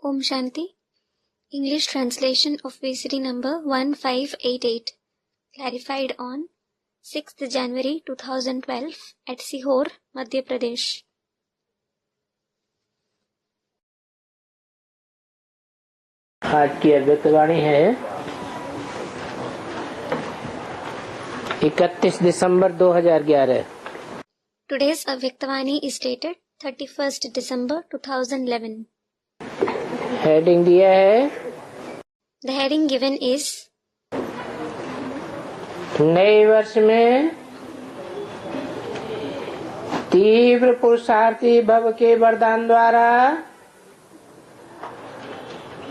Om Shanti. English translation of VCD number 1588. Clarified on 6th January 2012 at Sihor, Madhya Pradesh. आज की अव्यक्तवाणी है 31 दिसंबर 2011। Today's Avyaktavani is dated 31st December 2011. Heading दिया है, The heading given is नए वर्ष में तीव्र पुरुषार्थी भव के वरदान द्वारा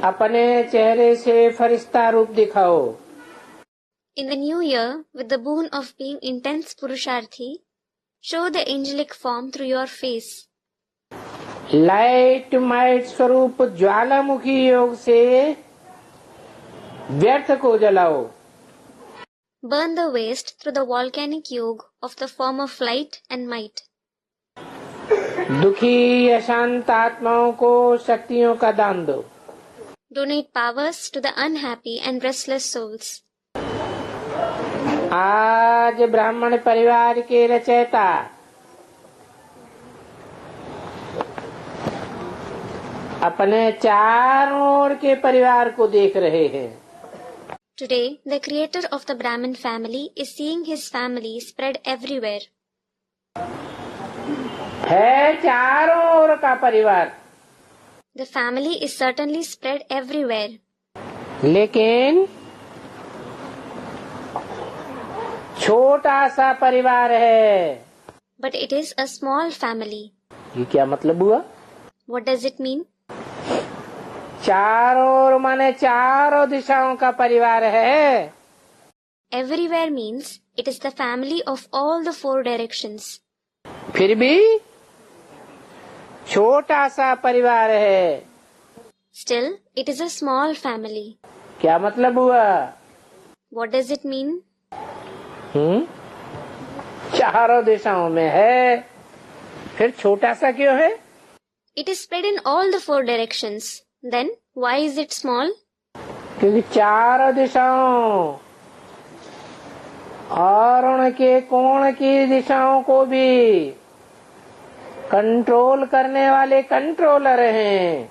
अपने चेहरे से फरिश्ता रूप दिखाओ। In the new year, with the boon of being intense Purusharthi, show the angelic form through your face. Light might स्वरूप ज्वालामुखी योग से व्यर्थ को जलाओ। Burn the waste through the volcanic yoga of the form of light and might. दुखी अशांत आत्माओं को शक्तियों का दान दो। Donate powers to the unhappy and restless souls. आज ब्राह्मण परिवार के रचयिता अपने चारों ओर के परिवार को देख रहे हैं। Today, the creator of the Brahmin family is seeing his family spread everywhere. है चारों ओर का परिवार, The family is certainly spread everywhere. लेकिन छोटा सा परिवार है। But it is a small family. ये क्या मतलब हुआ? What does it mean? चारों ओर माने चारों दिशाओं का परिवार है। Everywhere means it is the family of all the four directions. फिर भी छोटा सा परिवार है। Still, it is a small family. क्या मतलब हुआ? What does it mean? चारों दिशाओं में है, फिर छोटा सा क्यों है? It is spread in all the four directions. Then, why is it small? क्योंकि चारों दिशाओं और उनके कोण की दिशाओं को भी कंट्रोल करने वाले कंट्रोलर हैं।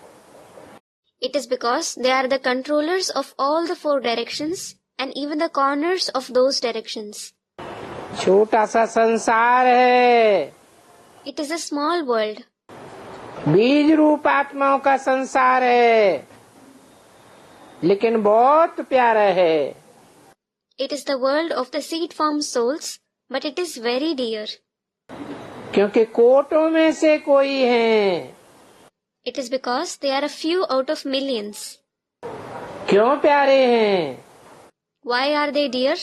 It is because they are the controllers of all the four directions and even the corners of those directions. छोटा सा संसार है, It is a small world. बीज रूप आत्माओं का संसार है, लेकिन बहुत प्यारा है। It is the world of the seed-formed souls, but it is very dear. क्योंकि कोटों में से कोई है। It is because they are a few out of millions. क्यों प्यारे हैं? Why are they dear?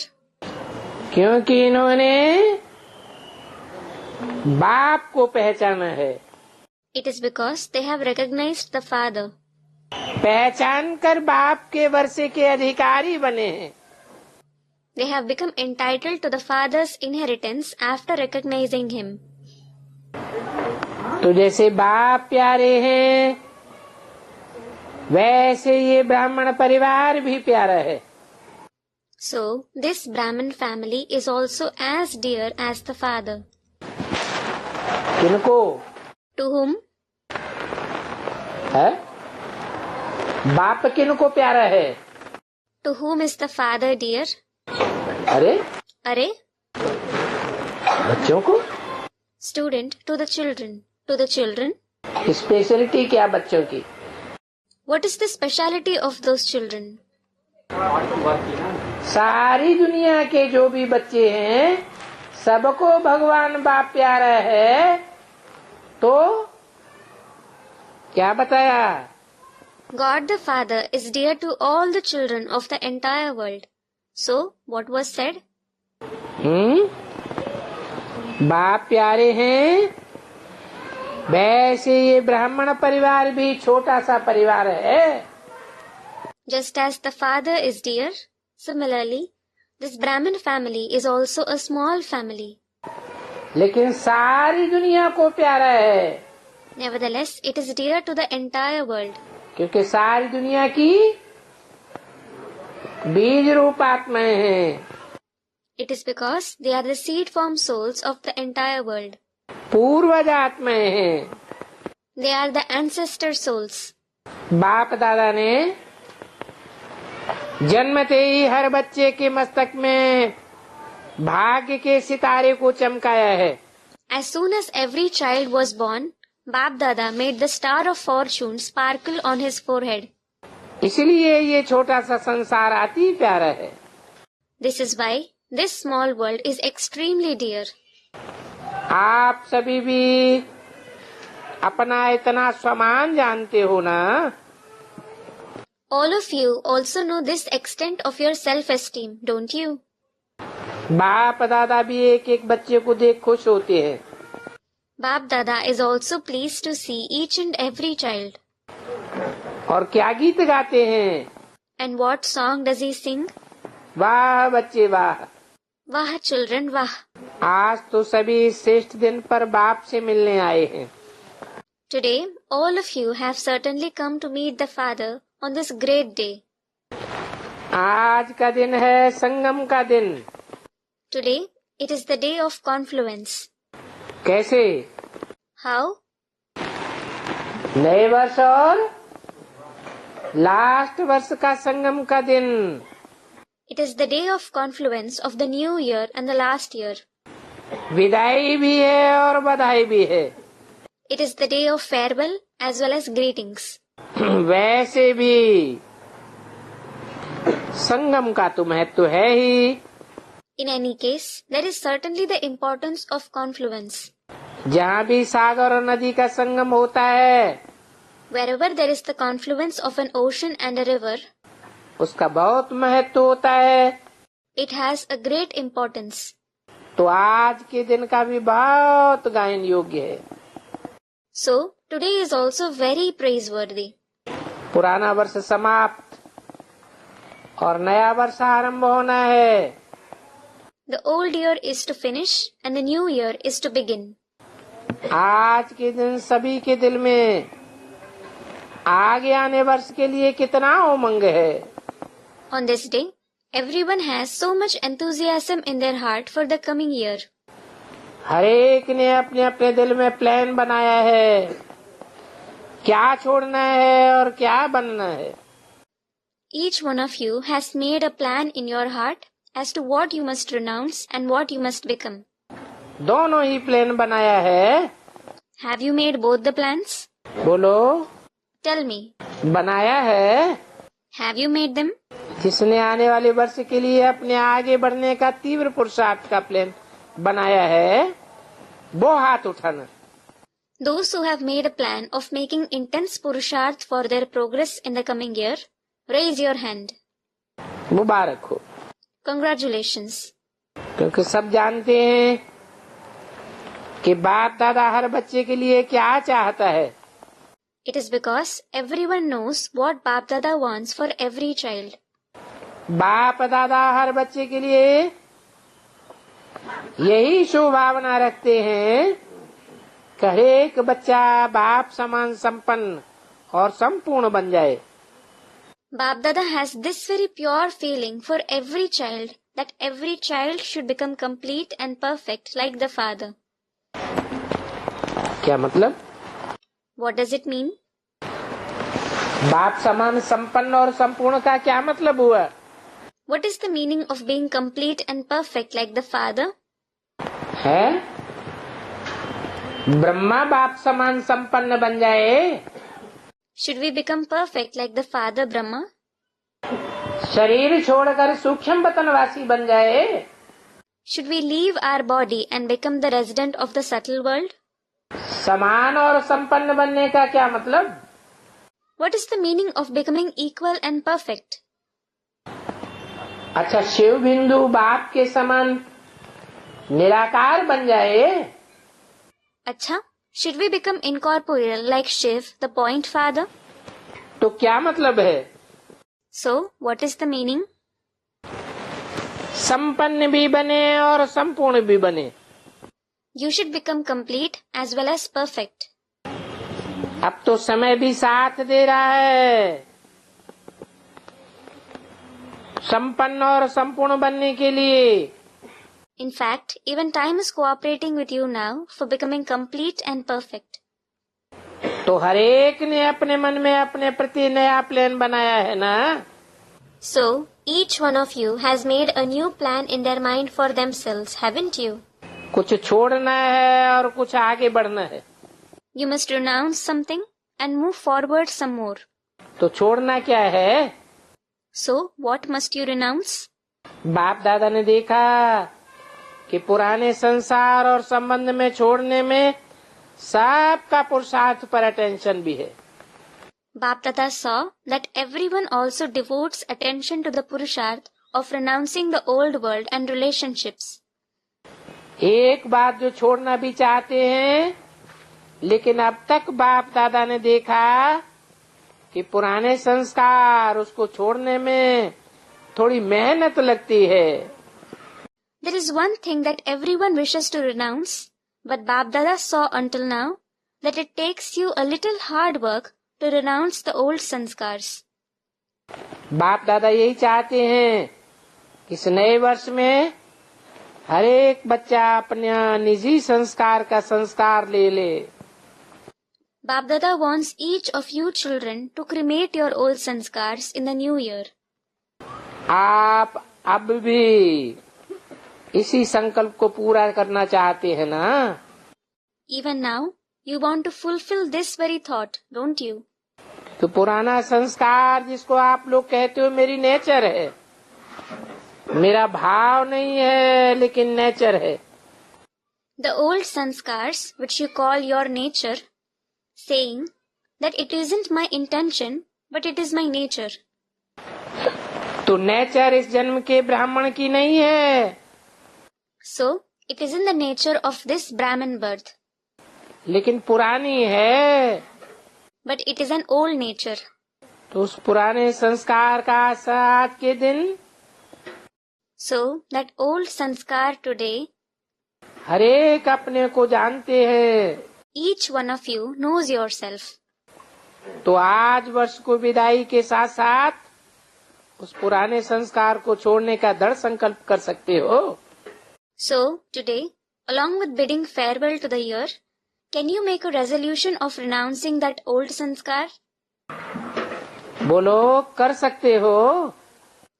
क्योंकि इन्होंने बाप को पहचाना है। It is because they have recognized the Father. पहचान कर बाप के वर्षे के अधिकारी बने हैं। They have become entitled to the Father's inheritance after recognizing Him. तो जैसे बाप प्यारे हैं, वैसे ये ब्राह्मण परिवार भी प्यारा है। So, this Brahmin family is also as dear as the Father. किनको? To whom? है? बाप किनको प्यारा है? To whom is the Father dear? अरे Arey? बच्चों को। Student, to the children. To the children? Speciality क्या बच्चों की? What is the speciality of those children? सारी दुनिया के जो भी बच्चे हैं, सबको भगवान बाप प्यारा है। तो क्या बताया? God the Father is dear to all the children of the entire world. So, what was said? बाप प्यारे हैं, वैसे ये ब्राह्मण परिवार भी छोटा सा परिवार है। Just as the Father is dear, similarly, this Brahmin family is also a small family. लेकिन सारी दुनिया को प्यारा है। Nevertheless, it is dear to the entire world. क्योंकि सारी दुनिया की बीज रूप आत्माएं हैं। It is because they are the seed form souls of the entire world. पूर्वज आत्माएं हैं। They are the ancestor souls. बाप दादा ने जन्मते ही हर बच्चे के मस्तक में भाग्य के सितारे को चमकाया है। As soon as every child was born, Bap Dada made the star of fortune sparkle on his forehead. इसलिए ये छोटा सा संसार अति प्यारा है। This is why this small world is extremely dear. आप सभी भी अपना इतना स्वमान जानते हो ना? All of you also know this extent of your self-esteem, don't you? बाप दादा भी एक एक बच्चे को देख खुश होते हैं। Bap Dada is also pleased to see each and every child. और क्या गीत गाते हैं? And what song does he sing? वाह बच्चे वाह, Wah children wah. आज तो सभी श्रेष्ठ दिन पर बाप से मिलने आए हैं। Today, all of you have certainly come to meet the Father on this great day. आज का दिन है संगम का दिन। Today, it is the day of confluence. कैसे? How? नए वर्ष और लास्ट वर्ष का संगम का दिन। It is the day of confluence of the new year and the last year. विदाई भी है और बधाई भी है। It is the day of farewell as well as greetings. वैसे भी संगम का तो महत्व है ही। In any case, there is certainly the importance of confluence. जहाँ भी सागर और नदी का संगम होता है, Wherever there is the confluence of an ocean and a river, उसका बहुत महत्व होता है। it has a great importance. तो आज के दिन का भी बहुत गायन योग्य है। So, today is also very praiseworthy. पुराना वर्ष समाप्त और नया वर्ष आरंभ होना है। The old year is to finish and the new year is to begin. आज के दिन सभी के दिल में आगे आने वर्ष के लिए कितना उमंग है। On this day, everyone has so much enthusiasm in their heart for the coming year. हर एक ने अपने अपने दिल में प्लान बनाया है, क्या छोड़ना है और क्या बनना है। Each one of you has made a plan in your heart as to what you must renounce and what you must become. दोनों ही प्लान बनाया है। Have you made both the plans? बोलो। Tell me, बनाया है। have you made them? जिसने आने वाले वर्ष के लिए अपने आगे बढ़ने का तीव्र पुरुषार्थ का प्लान बनाया है, वो हाथ उठाना। Those who have made a plan of making intense purusharth for their progress in the coming year, raise your hand. मुबारक हो। Congratulations. क्योंकि सब जानते हैं कि बाप दादा हर बच्चे के लिए क्या चाहता है। It is because everyone knows what Bap Dada wants for every child. बाप दादा हर बच्चे के लिए यही शुभ भावना रखते हैं कि हर एक बच्चा बाप समान संपन्न और संपूर्ण बन जाए। Bap Dada has this very pure feeling for every child that every child should become complete and perfect like the Father. क्या मतलब? What does it mean? बाप समान संपन्न और संपूर्ण का क्या मतलब हुआ? What is the meaning of being complete and perfect like the Father? है ब्रह्मा बाप समान संपन्न बन जाए। Should we become perfect like the Father Brahma? शरीर छोड़कर सूक्ष्म वतनवासी बन जाए। Should we leave our body and become the resident of the subtle world? समान और संपन्न बनने का क्या मतलब? What is the meaning of becoming equal and perfect? अच्छा, शिव बिंदु बाप के समान निराकार बन जाए। Acha, should we become incorporeal like Shiv, the point Father? तो क्या मतलब है? So, what is the meaning? संपन्न भी बने और संपूर्ण भी बने। You should become complete as well as perfect. अब तो समय भी साथ दे रहा है संपन्न और संपूर्ण बनने के लिए। In fact, even time is cooperating with you now for becoming complete and perfect. तो हर एक ने अपने मन में अपने प्रति नया प्लान बनाया है ना। So, each one of you has made a new plan in their mind for themselves, haven't you? कुछ छोड़ना है और कुछ आगे बढ़ना है। You must renounce something and move forward some more. तो छोड़ना क्या है? So, what must you renounce? बाप दादा ने देखा कि पुराने संसार और संबंध में छोड़ने में सबका पुरुषार्थ पर अटेंशन भी है। Bap Dada saw that everyone also devotes attention to the Purusharth of renouncing the old world and relationships. एक बात जो छोड़ना भी चाहते हैं, लेकिन अब तक बाप दादा ने देखा कि पुराने संस्कार उसको छोड़ने में थोड़ी मेहनत लगती है। There is one thing that everyone wishes to renounce, but Bap Dada saw until now that it takes you a little hard work to renounce the old sanskars. बाप दादा यही चाहते हैं कि इस नए वर्ष में हर एक बच्चा अपने निजी संस्कार का संस्कार ले ले। Bap Dada wants each of you children to cremate your old sanskars in the new year. आप अब भी इसी संकल्प को पूरा करना चाहते हैं ना? Even now, you want to fulfill this very thought, don't you? तो पुराना संस्कार जिसको आप लोग कहते हो मेरी नेचर है, मेरा भाव नहीं है लेकिन नेचर है। The old sanskars, which you call your nature, saying that it isn't my intention, but it is my nature. तो नेचर इस जन्म के ब्राह्मण की नहीं है। So, it isn't the nature of this Brahmin birth, लेकिन पुरानी है। but it is an old nature. तो उस पुराने संस्कार का आज के दिन So, that old sanskar today, हर एक अपने को जानते हैं। each one of you knows yourself. तो आज वर्ष को विदाई के साथ साथ उस पुराने संस्कार को छोड़ने का दृढ़ संकल्प कर सकते हो। So, today, along with bidding farewell to the year, can you make a resolution of renouncing that old sanskar? बोलो, कर सकते हो?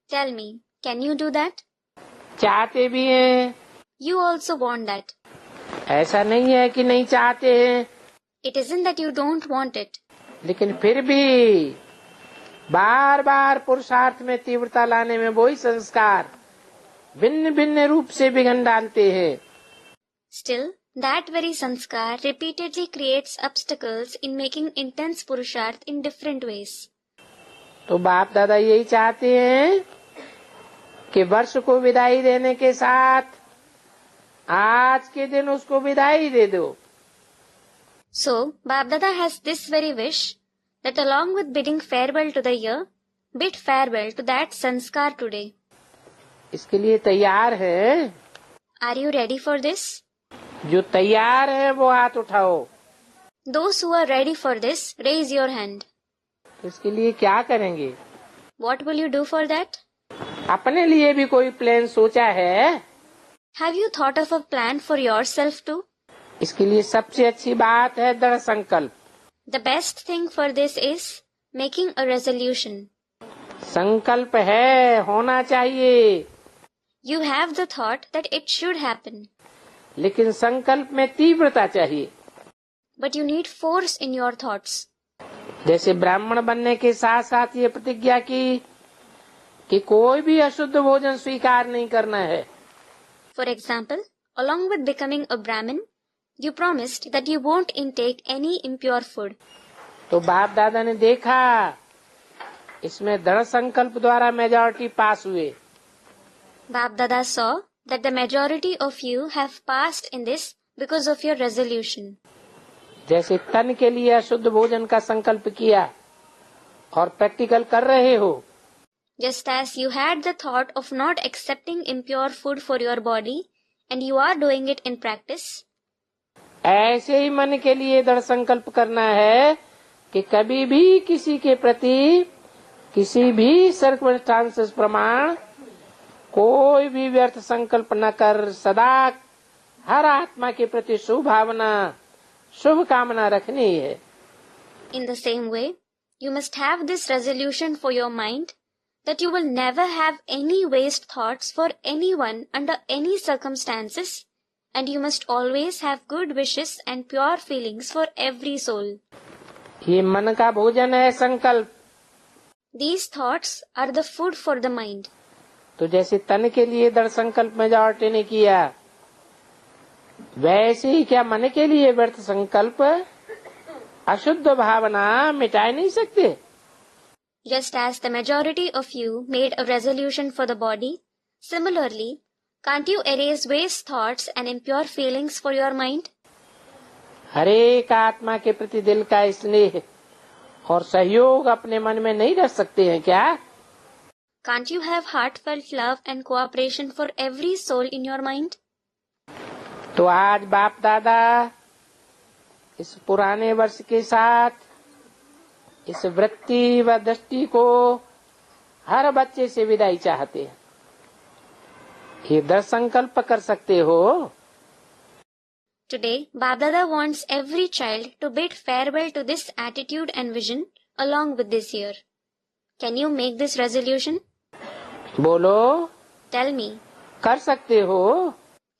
Tell me, can you do that? चाहते भी हैं। You also want that. ऐसा नहीं है कि नहीं चाहते हैं, It isn't that you don't want it, लेकिन फिर भी बार बार पुरुषार्थ में तीव्रता लाने में वही संस्कार भिन्न भिन्न रूप से विघ्न डालते हैं। still, that very sanskar repeatedly creates obstacles in making intense purusharth in different ways. तो बाप दादा यही चाहते हैं कि वर्ष को विदाई देने के साथ आज के दिन उसको विदाई दे दो। So, Bap Dada has this very wish that along with bidding farewell to the year, bid farewell to that sanskar today. इसके लिए तैयार है? Are you ready for this? जो तैयार है वो हाथ उठाओ। Those who are ready for this, raise your hand. तो इसके लिए क्या करेंगे? What will you do for that? अपने लिए भी कोई प्लान सोचा है? Have you thought of a plan for yourself too? इसके लिए सबसे अच्छी बात है दृढ़ संकल्प। The best thing for this is making a resolution. संकल्प है, होना चाहिए, You have the thought that it should happen, लेकिन संकल्प में तीव्रता चाहिए। but you need force in your thoughts. जैसे ब्राह्मण बनने के साथ साथ ये प्रतिज्ञा की कि कोई भी अशुद्ध भोजन स्वीकार नहीं करना है। For example, along with becoming a Brahmin, you promised that you won't intake any impure food. तो बाप दादा ने देखा इसमें दृढ़ संकल्प द्वारा मेजॉरिटी पास हुए। Bap Dada saw that the majority of you have passed in this because of your resolution. जैसे तन के लिए अशुद्ध भोजन का संकल्प किया और प्रैक्टिकल कर रहे हो, Just as you had the thought of not accepting impure food for your body and you are doing it in practice, ऐसे ही मन के लिए दृढ़ संकल्प करना है कि कभी भी किसी के प्रति किसी भी सर्कमस्टांसेस प्रमाण कोई भी व्यर्थ संकल्प न कर सदा हर आत्मा के प्रति शुभ भावना शुभ कामना रखनी है. In the same way, you must have this resolution for your mind that you will never have any waste thoughts for anyone under any circumstances, and you must always have good wishes and pure feelings for every soul. ये मन का भोजन है संकल्प. These thoughts are the food for the mind. तो जैसे तन के लिए दृढ़ संकल्प मेजॉरिटी ने किया, वैसे ही क्या मन के लिए व्यर्थ संकल्प अशुद्ध भावना मिटा नहीं सकते. Just as the majority of you made a resolution for the body, similarly, can't you erase waste thoughts and impure feelings for your mind? हर एक आत्मा के प्रति दिल का स्नेह और सहयोग अपने मन में नहीं रख सकते हैं क्या? Can't you have heartfelt love and cooperation for every soul in your mind? तो आज बाप दादा इस पुराने वर्ष के साथ इस वृत्ति व दृष्टि को हर बच्चे से विदाई चाहते हैं. ये दृढ़ संकल्प कर सकते हो. Today, Babdada wants every child to bid farewell to this attitude and vision along with this year. Can you make this resolution? बोलो. Tell me. कर सकते हो.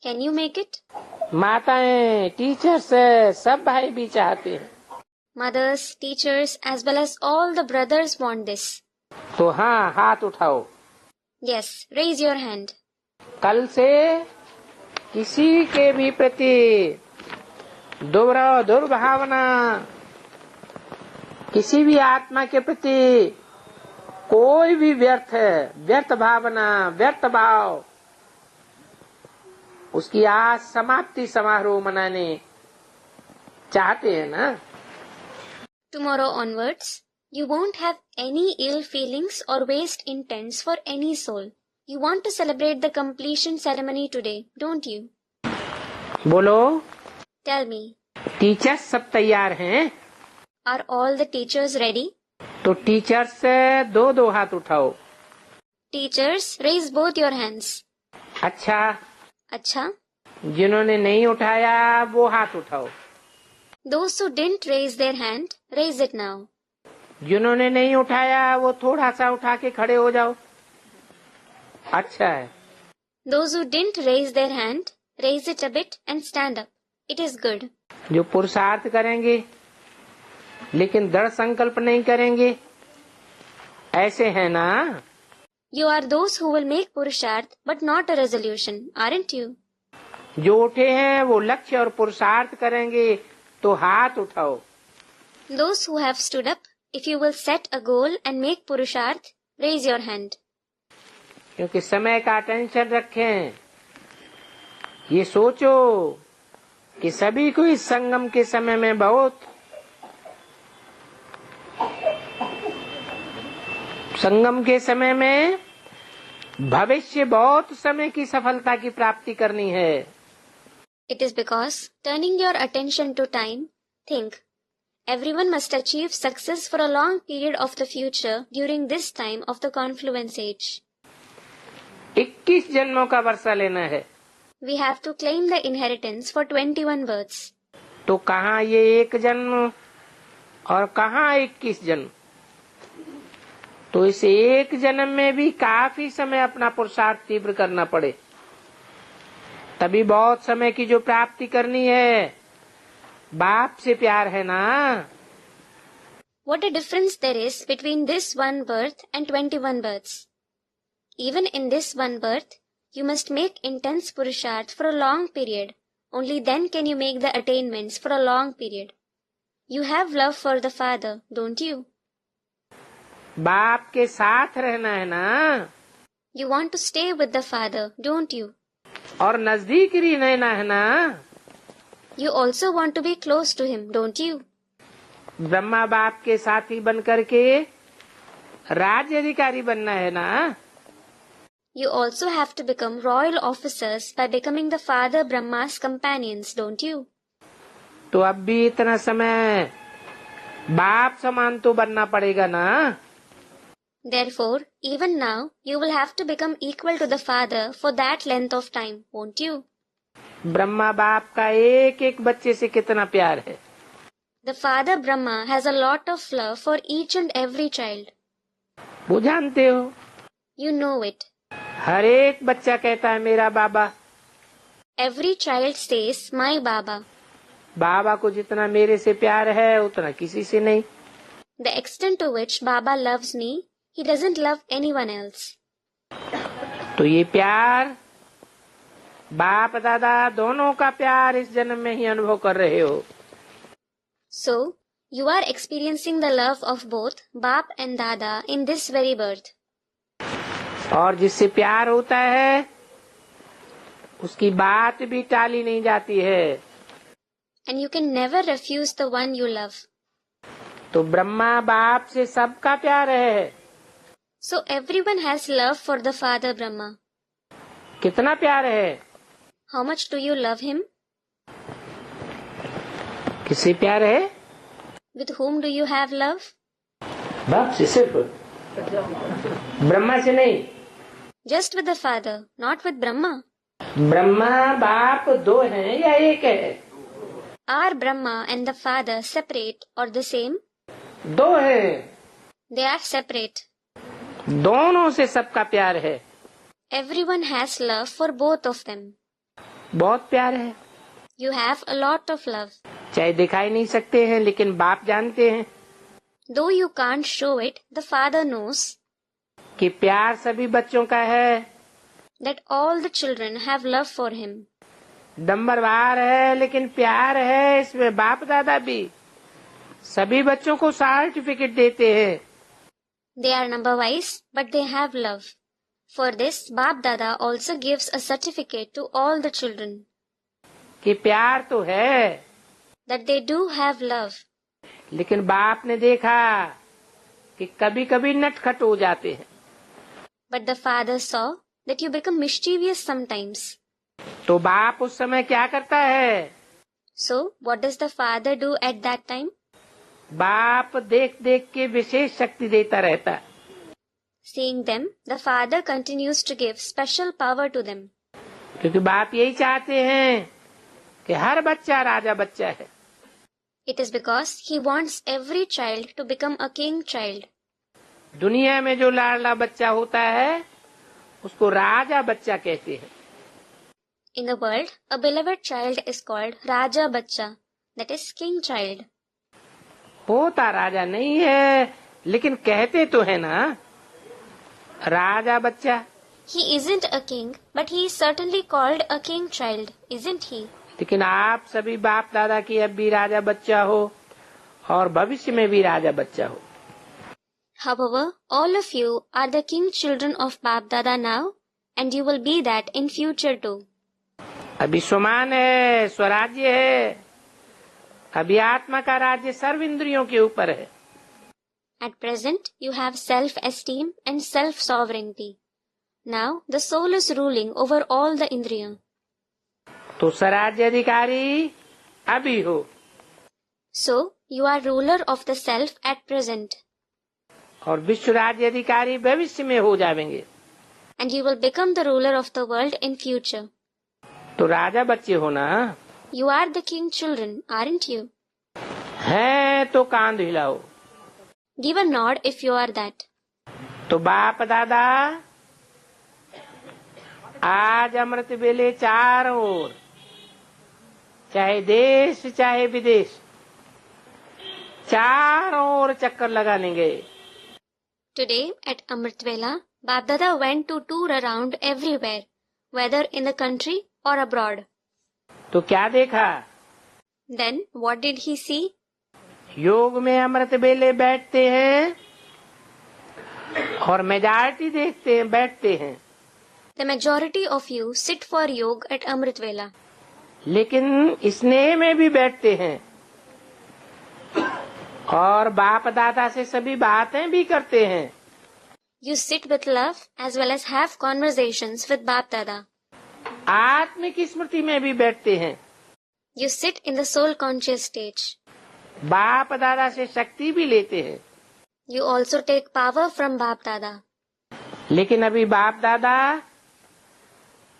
Can you make it? माताएं, टीचर्स, सब भाई भी चाहते हैं. Mothers, teachers, as well as all the brothers want this. तो हाँ, हाथ उठाओ. Yes, raise your hand. कल से किसी के भी प्रति दुर्भावना, किसी भी आत्मा के प्रति कोई भी व्यर्थ भावना, व्यर्थ भाव, उसकी आज समाप्ति समारोह मनाने चाहते हैं ना. Tomorrow onwards, you won't have any ill feelings or waste intents for any soul. You want to celebrate the completion ceremony today, don't you? बोलो. Tell me. टीचर्स सब तैयार हैं? Are all the teachers ready? तो teachers से दो हाथ उठाओ. Teachers, raise both your hands. अच्छा. अच्छा. जिन्होंने नहीं उठाया वो हाथ उठाओ. Those who didn't raise their hand, raise it now. जिन्होंने नहीं उठाया वो थोड़ा सा उठा के खड़े हो जाओ. अच्छा है. Those who didn't raise their hand, raise it a bit and stand up. It is good. जो पुरुषार्थ करेंगे लेकिन दृढ़ संकल्प नहीं करेंगे, ऐसे है ना. You are those who will make purusharth but not a resolution, aren't you? जो उठे हैं वो लक्ष्य और पुरुषार्थ करेंगे तो हाथ उठाओ. Those who have stood up, if you will set a goal and make purusharth, raise your hand. क्योंकि समय का टेंशन रखें. ये सोचो कि सभी को इस संगम के समय में बहुत संगम के समय में भविष्य बहुत समय की सफलता की प्राप्ति करनी है. It is because, turning your attention to time, think, everyone must achieve success for a long period of the future during this time of the confluence age. 21 जन्मों का वर्षा लेना है. We have to claim the inheritance for 21 births. तो कहाँ ये एक जन्म और कहाँ 21 जन्म. तो इस एक जन्म में भी काफी समय अपना पुरुषार्थ तीव्र करना पड़े, तभी बहुत समय की जो प्राप्ति करनी है. बाप से प्यार है ना. What a difference there is between this one birth and 21 births. Even in this one birth, you must make intense purusharth for a long period. Only then can you make the attainments for a long period. You have love for the Father, don't you? बाप के साथ रहना है ना. You want to stay with the Father, don't you? और नजदीक ही रहना है ना. You also want to be close to him, don't you? Brahma बाप के साथी बन करके राज्य अधिकारी बनना है ना. You also have to become royal officers by becoming the Father Brahma's companions, don't you? तो अब भी इतना समय बाप समान तो बनना पड़ेगा ना। Therefore, even now, you will have to become equal to the father for that length of time, won't you? Brahma बाप का एक एक बच्चे से कितना प्यार है। The father Brahma has a lot of love for each and every child. वो जानते हो, You know it. हर एक बच्चा कहता है मेरा बाबा। Every child says, my Baba. बाबा को जितना मेरे से प्यार है उतना किसी से नहीं। The extent to which Baba loves me, he doesn't love anyone else. तो ये प्यार, बाप दादा दोनों का प्यार इस जन्म में ही अनुभव कर रहे हो। So, you are experiencing the love of both Baap and Dada in this very birth. और जिससे प्यार होता है उसकी बात भी टाली नहीं जाती है। And you can never refuse the one you love. तो ब्रह्मा बाप से सबका प्यार है। So everyone has love for the father Brahma. कितना प्यार है? How much do you love him? किससे प्यार है? With whom do you have love? बाप से सिर्फ, ब्रह्मा से नहीं। Just with the father, not with Brahma. Brahma बाप दो हैं या एक है? Are Brahma and the father separate or the same? दो हैं। They are separate. दोनों से सबका प्यार है। Everyone has love for both of them. बहुत प्यार है। You have a lot of love. चाहे दिखाई नहीं सकते हैं लेकिन बाप जानते हैं Though you can't show it, the father knows कि प्यार सभी बच्चों का है। that all the children have love for him. नंबरवार है लेकिन प्यार है, इसमें बाप दादा भी सभी बच्चों को सर्टिफिकेट देते हैं। They are number wise, but they have love. For this, Baap Dada also gives a certificate to all the children कि प्यार तो है that they do have love. लेकिन बाप ने देखा कि कभी कभी नटखट हो जाते हैं। But the father saw that you become mischievous sometimes. तो बाप उस समय क्या करता है? So, what does the father do at that time? बाप देख देख के विशेष शक्ति देता रहता है। Seeing them, the father continues to give special power to them. क्योंकि बाप यही चाहते हैं कि हर बच्चा राजा बच्चा है। It is because he wants every child to become a king child. दुनिया में जो लाडला बच्चा होता है उसको राजा बच्चा कहते हैं। In the world, a beloved child is called Raja Bachcha, that is king child. होता राजा नहीं है लेकिन कहते तो है ना राजा बच्चा। He isn't a king, but he is certainly called a king child, isn't he? लेकिन आप सभी बाप दादा की अब भी राजा बच्चा हो और भविष्य में भी राजा बच्चा हो। However, all of you are the king children of Baap Dada now, and you will be that in future too. अभी स्वमान है, स्वराज्य है, अभी आत्मा का राज्य सर्व इंद्रियों के ऊपर है। At present, you have self-esteem and self-sovereignty. Now, the soul is ruling over all the indriya. तो स्वराज्य अधिकारी अभी हो। So, you are ruler of the self at present. और विश्व राज्य अधिकारी भविष्य में हो जाएंगे। And you will become the ruler of the world in future. तो राजा बच्चे हो ना। You are the king children, aren't you? हैं तो कांध हिलाओ। Give a nod if you are that. तो बाप दादा आज अमृत बेले चारों ओर, चाहे देश चाहे विदेश, चारों ओर चक्कर लगाने गए। Today at Amrit Vela, Baap Dada went to tour around everywhere, whether in the country or abroad. तो क्या देखा? Then what did he see? योग में अमृत बेले बैठते हैं और मेजॉरिटी देखते हैं बैठते हैं। The majority of you sit for yoga at Amrit Vela. लेकिन स्नेह में भी बैठते हैं और बाप दादा से सभी बातें भी करते हैं। You sit with love as well as have conversations with Baap Dada. आत्मिक स्मृति में भी बैठते हैं। You sit in the soul conscious stage. बाप दादा से शक्ति भी लेते हैं। You also take power from Bap Dada. लेकिन अभी बाप दादा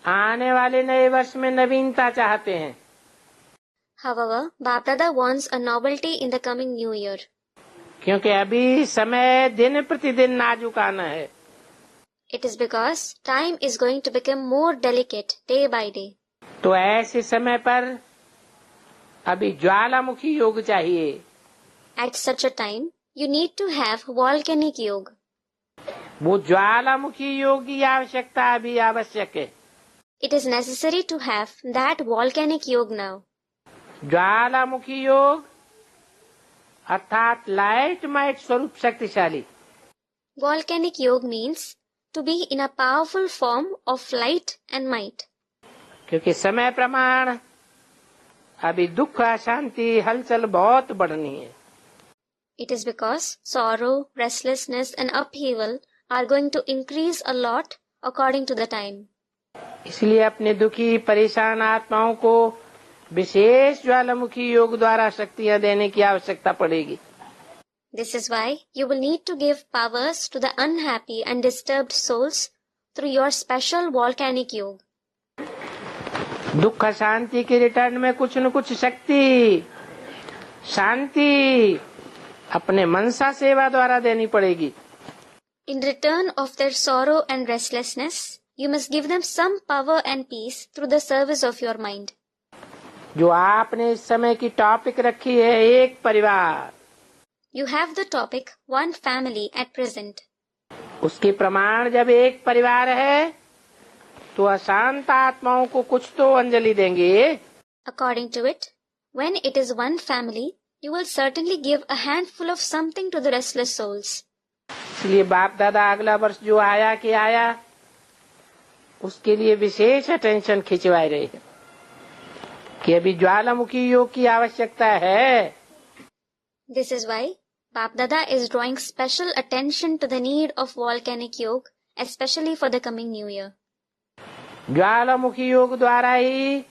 आने वाले नए वर्ष में नवीनता चाहते हैं। However, Bap Dada wants a novelty in the coming new year. क्योंकि अभी समय दिन प्रतिदिन नाजुक आना है। It is because time is going to become more delicate day by day. तो ऐसे समय पर अभी ज्वालामुखी योग चाहिए। At such a time, you need to have volcanic yoga. वो ज्वालामुखी योग की आवश्यकता अभी आवश्यक है। It is necessary to have that volcanic yoga now. ज्वालामुखी योग अर्थात लाइट माइट स्वरूप शक्तिशाली। Volcanic yoga means to be in a powerful form of light and might. क्योंकि समय प्रमाण अभी दुख अशांति हलचल बहुत बढ़नी है। It is because sorrow, restlessness and upheaval are going to increase a lot according to the time. इसलिए अपने दुखी परेशान आत्माओं को विशेष ज्वालामुखी योग द्वारा शक्तियाँ देने की आवश्यकता पड़ेगी। This is why you will need to give powers to the unhappy and disturbed souls through your special volcanic yoga. दुख शांति के रिटर्न में कुछ न कुछ शक्ति शांति अपने मनसा सेवा द्वारा देनी पड़ेगी। In return of their sorrow and restlessness, you must give them some power and peace through the service of your mind. जो आपने इस समय की टॉपिक रखी है एक परिवार, You have the topic one family at present. उसके प्रमाण जब एक परिवार है तो अशांत आत्माओं को कुछ तो अंजलि देंगे। According to it, when it is one family, you will certainly give a handful of something to the restless souls. इसलिए बाप दादा अगला वर्ष जो आया कि आया उसके लिए विशेष अटेंशन खिंचवा रहे हैं कि अभी ज्वालामुखी योग की आवश्यकता है। This is why Bap Dada is drawing special attention to the need of volcanic yoga, especially for the coming new year. ज्वालामुखी योग द्वारा ही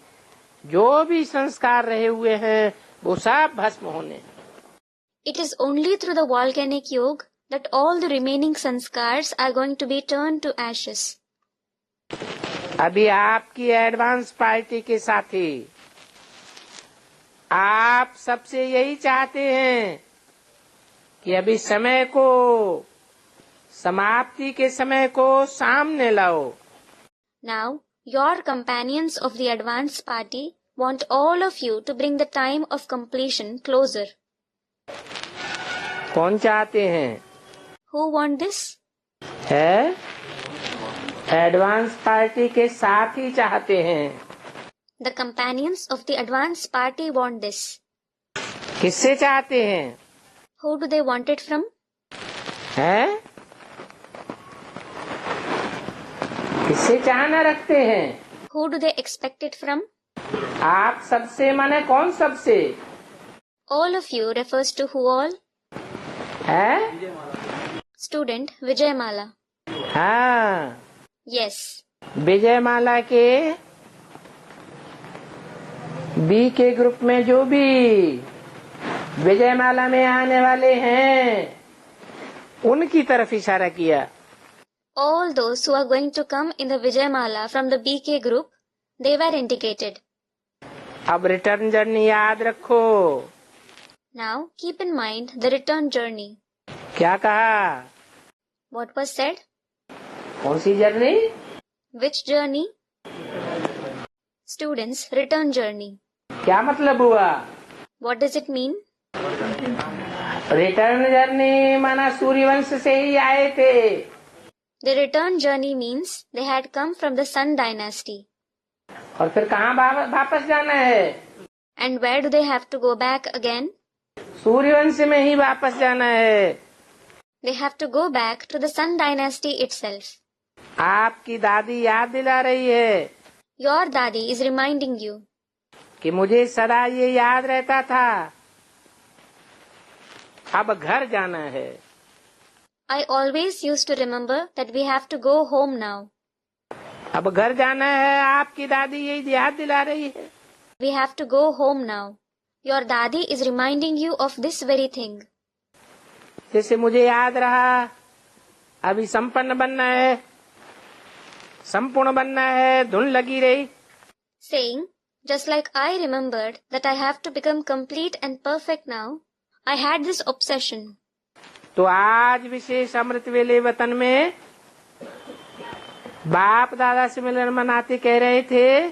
जो भी संस्कार रहे हुए हैं वो सब भस्म होने। It is only through the volcanic yoga that all the remaining sanskars are going to be turned to ashes. अभी आपकी एडवांस पार्टी के साथी आप सबसे यही चाहते हैं कि अभी समय को समाप्ति के समय को सामने लाओ। Now, your companions of the advance party want all of you to bring the time of completion closer. कौन चाहते हैं? Who want this? है एडवांस पार्टी के साथ ही चाहते हैं। The companions of the advance party want this. किससे चाहते हैं? Who do they want it from? हैं? किससे चाहना रखते हैं? Who do they expect it from? आप सबसे माने कौन सबसे? All of you refers to who all? है? Student Vijayamala. हाँ, Yes. विजयमाला के बी के ग्रुप में जो भी विजयमाला में आने वाले हैं उनकी तरफ इशारा किया। All those who are going to come in the Vijayamala from the BK group, they were indicated. अब रिटर्न जर्नी याद रखो। Now, keep in mind the return journey. क्या कहा? What was said? कौन सी journey? Which journey? Students, return journey. क्या मतलब हुआ? What does it mean? Return journey माना सूर्यवंश से ही आए थे। The return journey means they had come from the Sun dynasty. और फिर कहाँ वापस जाना है? And where do they have to go back again? Suryavansh में ही वापस जाना है। They have to go back to the Sun dynasty itself. आपकी दादी याद दिला रही है Your Dadi is reminding you. कि मुझे सदा ये याद रहता था अब घर जाना है। I always used to remember that we have to go home now. अब घर जाना है, आपकी दादी यही याद दिला रही है। We have to go home now. your Dadi is reminding you of this very thing. जैसे मुझे याद रहा, अभी संपन्न बनना है, संपूर्ण बनना है, धुन लगी रही. Saying, just like I remembered that I have to become complete and perfect now, I had this obsession. तो आज विशेष अमृत वेले वतन में बाप दादा से मिलन मनाते कह रहे थे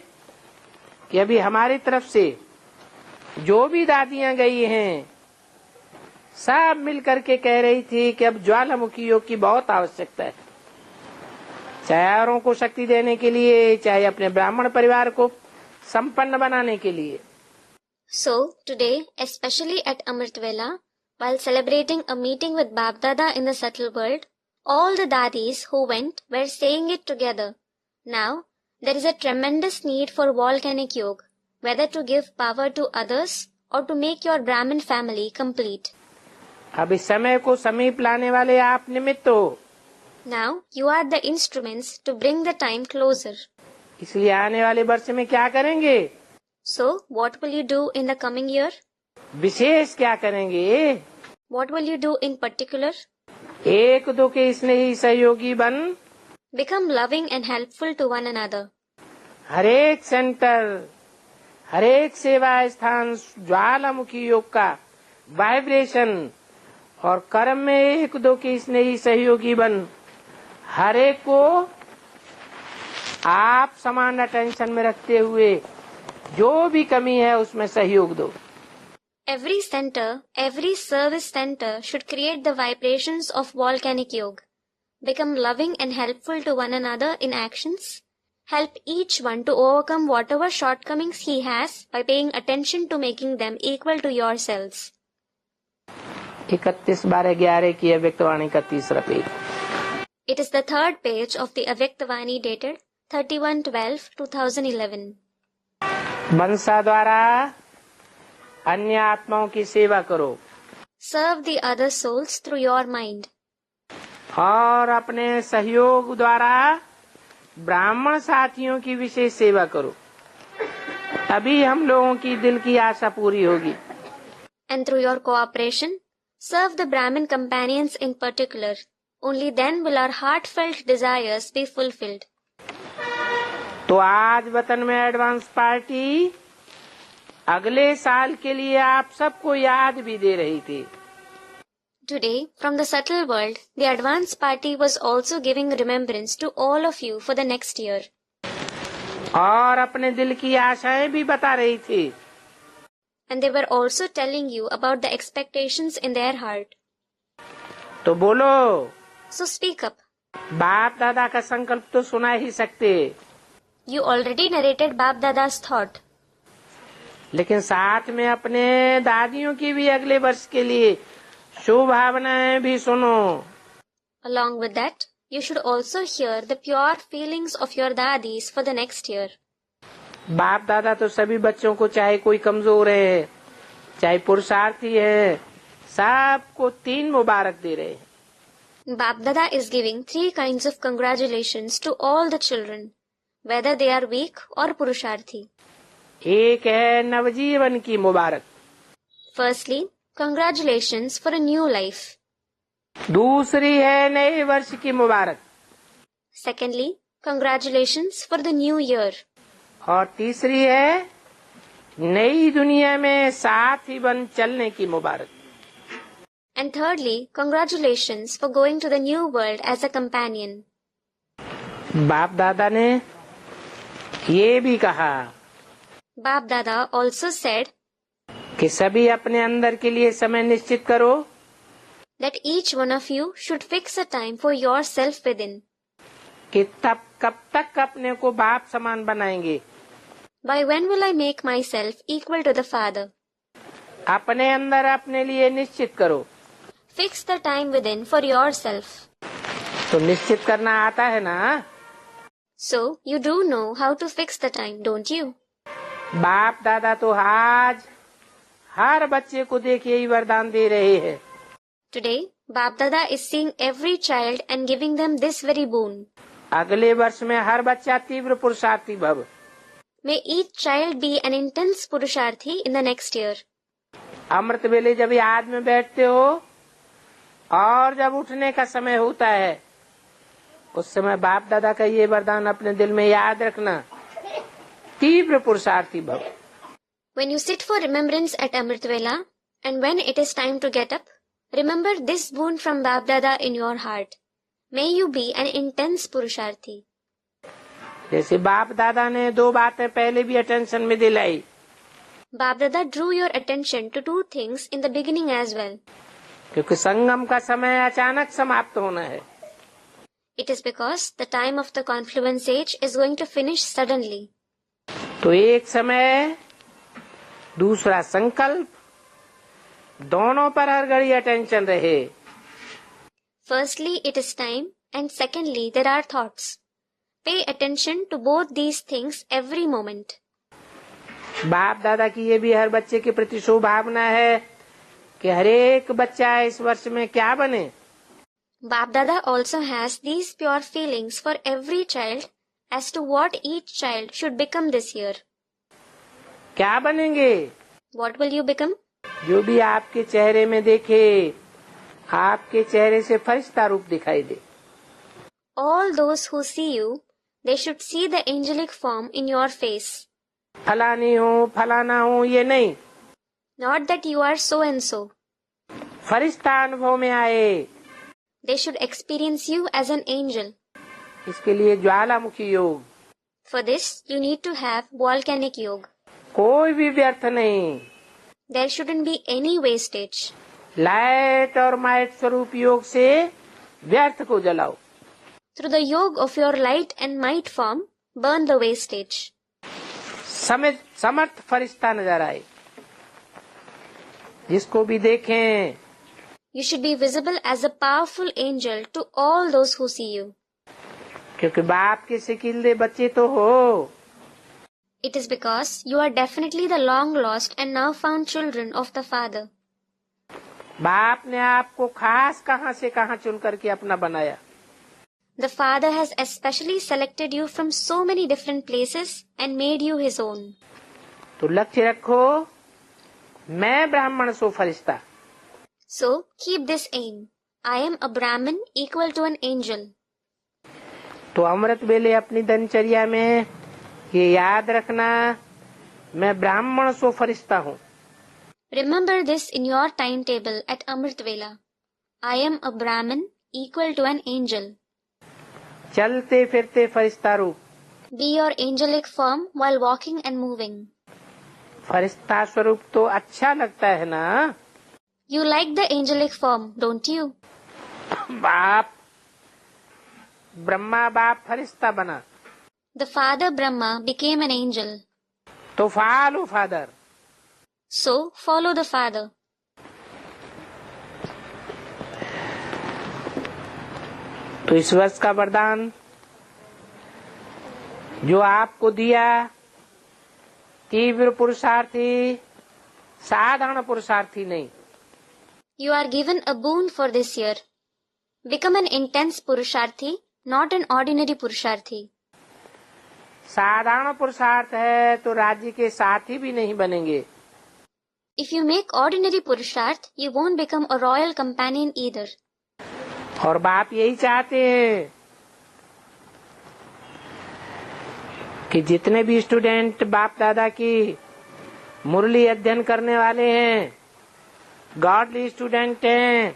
कि अभी हमारी तरफ से जो भी दादियां गई हैं, सब मिल करके कह रही थी कि अब ज्वालामुखी योग की बहुत आवश्यकता है, चाहे औरों को शक्ति देने के लिए, चाहे अपने ब्राह्मण परिवार को संपन्न बनाने के लिए. So, today, especially at Amrit Vela, while celebrating a meeting with Bap Dada in the subtle world, all the dadis who went were saying it together. Now, there is a tremendous need for volcanic yoga, whether to give power to others or to make your Brahmin family complete. अब इस समय को समीप लाने वाले आप निमित्त हो. Now, you are the instruments to bring the time closer. इसलिए आने वाले वर्ष में क्या करेंगे? So, what will you do in the coming year? विशेष क्या करेंगे? What will you do in particular? एक दो के स्नेही सहयोगी बन, Become loving and helpful to one another. हरेक सेंटर, हरेक सेवा स्थान ज्वालामुखी योग का वाइब्रेशन और कर्म में एक दो के स्नेही सहयोगी बन, हरेक को आप समान अटेंशन में रखते हुए जो भी कमी है उसमें सहयोग दो. Every center, every service center should create the vibrations of volcanic yoga. Become loving and helpful to one another in actions. Help each one to overcome whatever shortcomings he has by paying attention to making them equal to yourselves. 31/12/11 की अव्यक्तवाणी का तीसरा page. It is the third page of the Avyaktavani dated 31/12/2011. मनसा द्वारा अन्य आत्माओं की सेवा करो. Serve the other souls through your mind. और अपने सहयोग द्वारा ब्राह्मण साथियों की विशेष सेवा करो. तभी हम लोगों की दिल की आशा पूरी होगी. And through your cooperation, serve the Brahmin companions in particular. Only then will our heartfelt desires be fulfilled. तो आज वतन में एडवांस पार्टी अगले साल के लिए आप सबको याद भी दे रही थी. Today, from the subtle world, the advance party was also giving remembrance to all of you for the next year. और अपने दिल की आशाएं भी बता रही थी. And they were also telling you about the expectations in their heart. तो बोलो. So speak up. बाप दादा का संकल्प तो सुना ही सकते. You already narrated Bap Dada's thought. लेकिन साथ में अपने दादियों की भी अगले वर्ष के लिए शुभ भावनाएं भी सुनो. Along with that, you should also hear the pure feelings of your dadis for the next year. बाप दादा तो सभी बच्चों को, चाहे कोई कमजोर है, चाहे पुरुषार्थी है, सबको 3 मुबारक दे रहे हैं. Bap Dada is giving 3 kinds of congratulations to all the children, whether they are weak or purusharthi. एक है नवजीवन की मुबारक. Firstly, congratulations for a new life. दूसरी है नए वर्ष की मुबारक. Secondly, congratulations for the new year. और तीसरी है नई दुनिया में साथ ही बन चलने की मुबारक. And thirdly, congratulations for going to the new world as a companion. बाप दादा ने ये भी कहा Bap Dada also said कि सभी अपने अंदर के लिए समय निश्चित करो. that each one of you should fix a time for yourself within. कि तब कब तक अपने को बाप समान बनाएंगे. By when will I make myself equal to the Father? अपने अंदर अपने लिए निश्चित करो. Fix the time within for yourself. तो निश्चित करना आता है ना. So, you do know how to fix the time, don't you? बाप दादा तो आज हर बच्चे को देखिए ही वरदान दे रहे हैं. Today, Bap Dada is seeing every child and giving them this very boon. अगले वर्ष में हर बच्चा तीव्र पुरुषार्थी भव. May each child be an intense Purusharthi in the next year. अमृत वेले जब याद में बैठते हो और जब उठने का समय होता है उस समय बाप दादा का ये वरदान अपने दिल में याद रखना, तीव्र पुरुषार्थी भव। When you sit for remembrance at Amrit Vela and when it is time to get up, remember this boon from Bap Dada in your heart. May you be an intense Purusharthi. जैसे बाप दादा ने दो बातें पहले भी attention में दिलाई। Bap Dada drew your attention to two things in the beginning as well. क्योंकि संगम का समय अचानक समाप्त होना है। It is because the time of the confluence age is going to finish suddenly. तो एक समय, दूसरा संकल्प, दोनों पर हर घड़ी अटेंशन रहे। Firstly, it is time, and secondly, there are thoughts. Pay attention to both these things every moment. बाप दादा की ये भी हर बच्चे के प्रति शुभभावना है कि हर एक बच्चा इस वर्ष में क्या बने। Bap Dada also has these pure feelings for every child as to what each child should become this year. क्या बनेंगे? What will you become? जो भी आपके चेहरे में देखे, आपके चेहरे से फरिश्ता रूप दिखाई दे। All those who see you, they should see the angelic form in your face. फलानी हूँ, फलाना हूँ, ये नहीं। Not that you are so and so. फरिश्ता अनुभव में आए। They should experience you as an angel. इसके लिए ज्वालामुखी योग। For this, you need to have volcanic yoga. कोई भी व्यर्थ नहीं। There shouldn't be any wastage. Light और माइट स्वरूप योग से व्यर्थ को जलाओ। Through the yoga of your light and might form, burn the wastage. समर्थ फरिश्ता नजर आए, जिसको भी देखें। You should be visible as a powerful angel to all those who see you. क्योंकि बाप के सिकिल्दे बच्चे तो हो। It is because you are definitely the long lost and now found children of the Father. बाप ने आपको खास कहां से कहां चुन करके अपना बनाया। The Father has especially selected you from so many different places and made you His own. तो लक्ष्य रखो, मैं ब्राह्मण सो फरिश्ता। So keep this aim. I am a Brahmin equal to an angel. तो अमृत वेले अपनी दिनचर्या में ये याद रखना, मैं ब्राह्मण सो फरिश्ता हूँ। Remember this in your timetable at Amrit Vela. I am a Brahmin equal to an angel. चलते फिरते फरिश्ता रूप। Be your angelic form while walking and moving. फरिश्ता स्वरूप तो अच्छा लगता है ना? You like the angelic form, don't you? बाप ब्रह्मा बाप फरिश्ता बना। The father Brahma became an angel. तो follow father. So follow the Father. तो इस वर्ष का वरदान जो आपको दिया, तीव्र पुरुषार्थी, साधारण पुरुषार्थी नहीं। You are given a boon for this year. Become an intense Purusharthi, not an ordinary Purusharthi. साधारण पुरुषार्थ है तो राज्य के साथी भी नहीं बनेंगे। If you make ordinary Purusharth, you won't become a royal companion either. और बाप यही चाहते हैं कि जितने भी स्टूडेंट बाप दादा की मुरली अध्ययन करने वाले हैं, गॉडली स्टूडेंट हैं,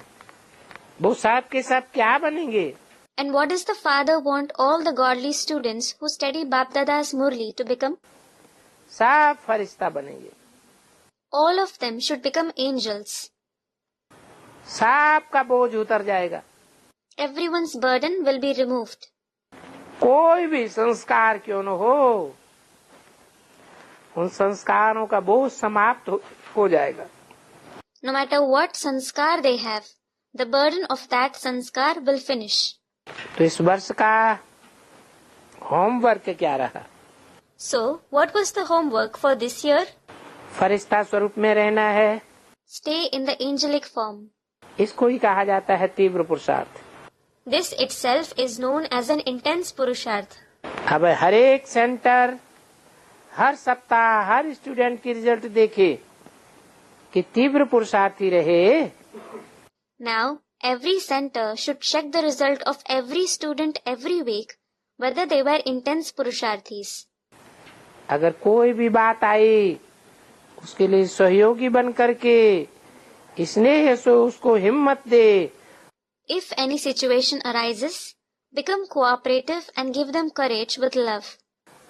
वो सब के सब क्या बनेंगे? And what does the Father want all the godly students who study Bap Dada's Murli to become? सब फरिश्ता बनेंगे। All of them should become angels. सबका बोझ उतर जाएगा। Everyone's burden will be removed. कोई भी संस्कार क्यों न हो, उन संस्कारों का बोझ समाप्त हो जाएगा। No matter what sanskar they have, the burden of that sanskar will finish. तो इस वर्ष का होमवर्क क्या रहा? So, what was the homework for this year? फरिश्ता स्वरूप में रहना है। Stay in the angelic form. इसको ही कहा जाता है तीव्र पुरुषार्थ। This itself is known as an intense Purusharth. अब हर एक सेंटर, हर सप्ताह, हर स्टूडेंट की रिजल्ट देखे कि तीव्र पुरुषार्थी रहे। Now, every center should check the result of every student every week, whether they were intense purusharthis. अगर कोई भी बात आई उसके लिए सहयोगी बन करके स्नेह से उसको हिम्मत दे। If any situation arises, become cooperative and give them courage with love.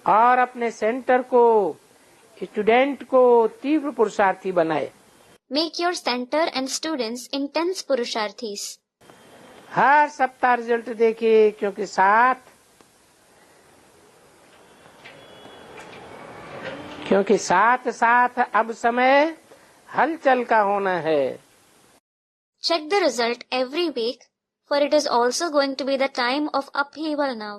और अपने सेंटर को, स्टूडेंट को तीव्र पुरुषार्थी बनाए। Make your center and students intense purusharthis. हर सप्ताह रिजल्ट देखिए, क्योंकि साथ साथ अब समय हलचल का होना है। Check the result every week, for it is also going to be the time of upheaval now.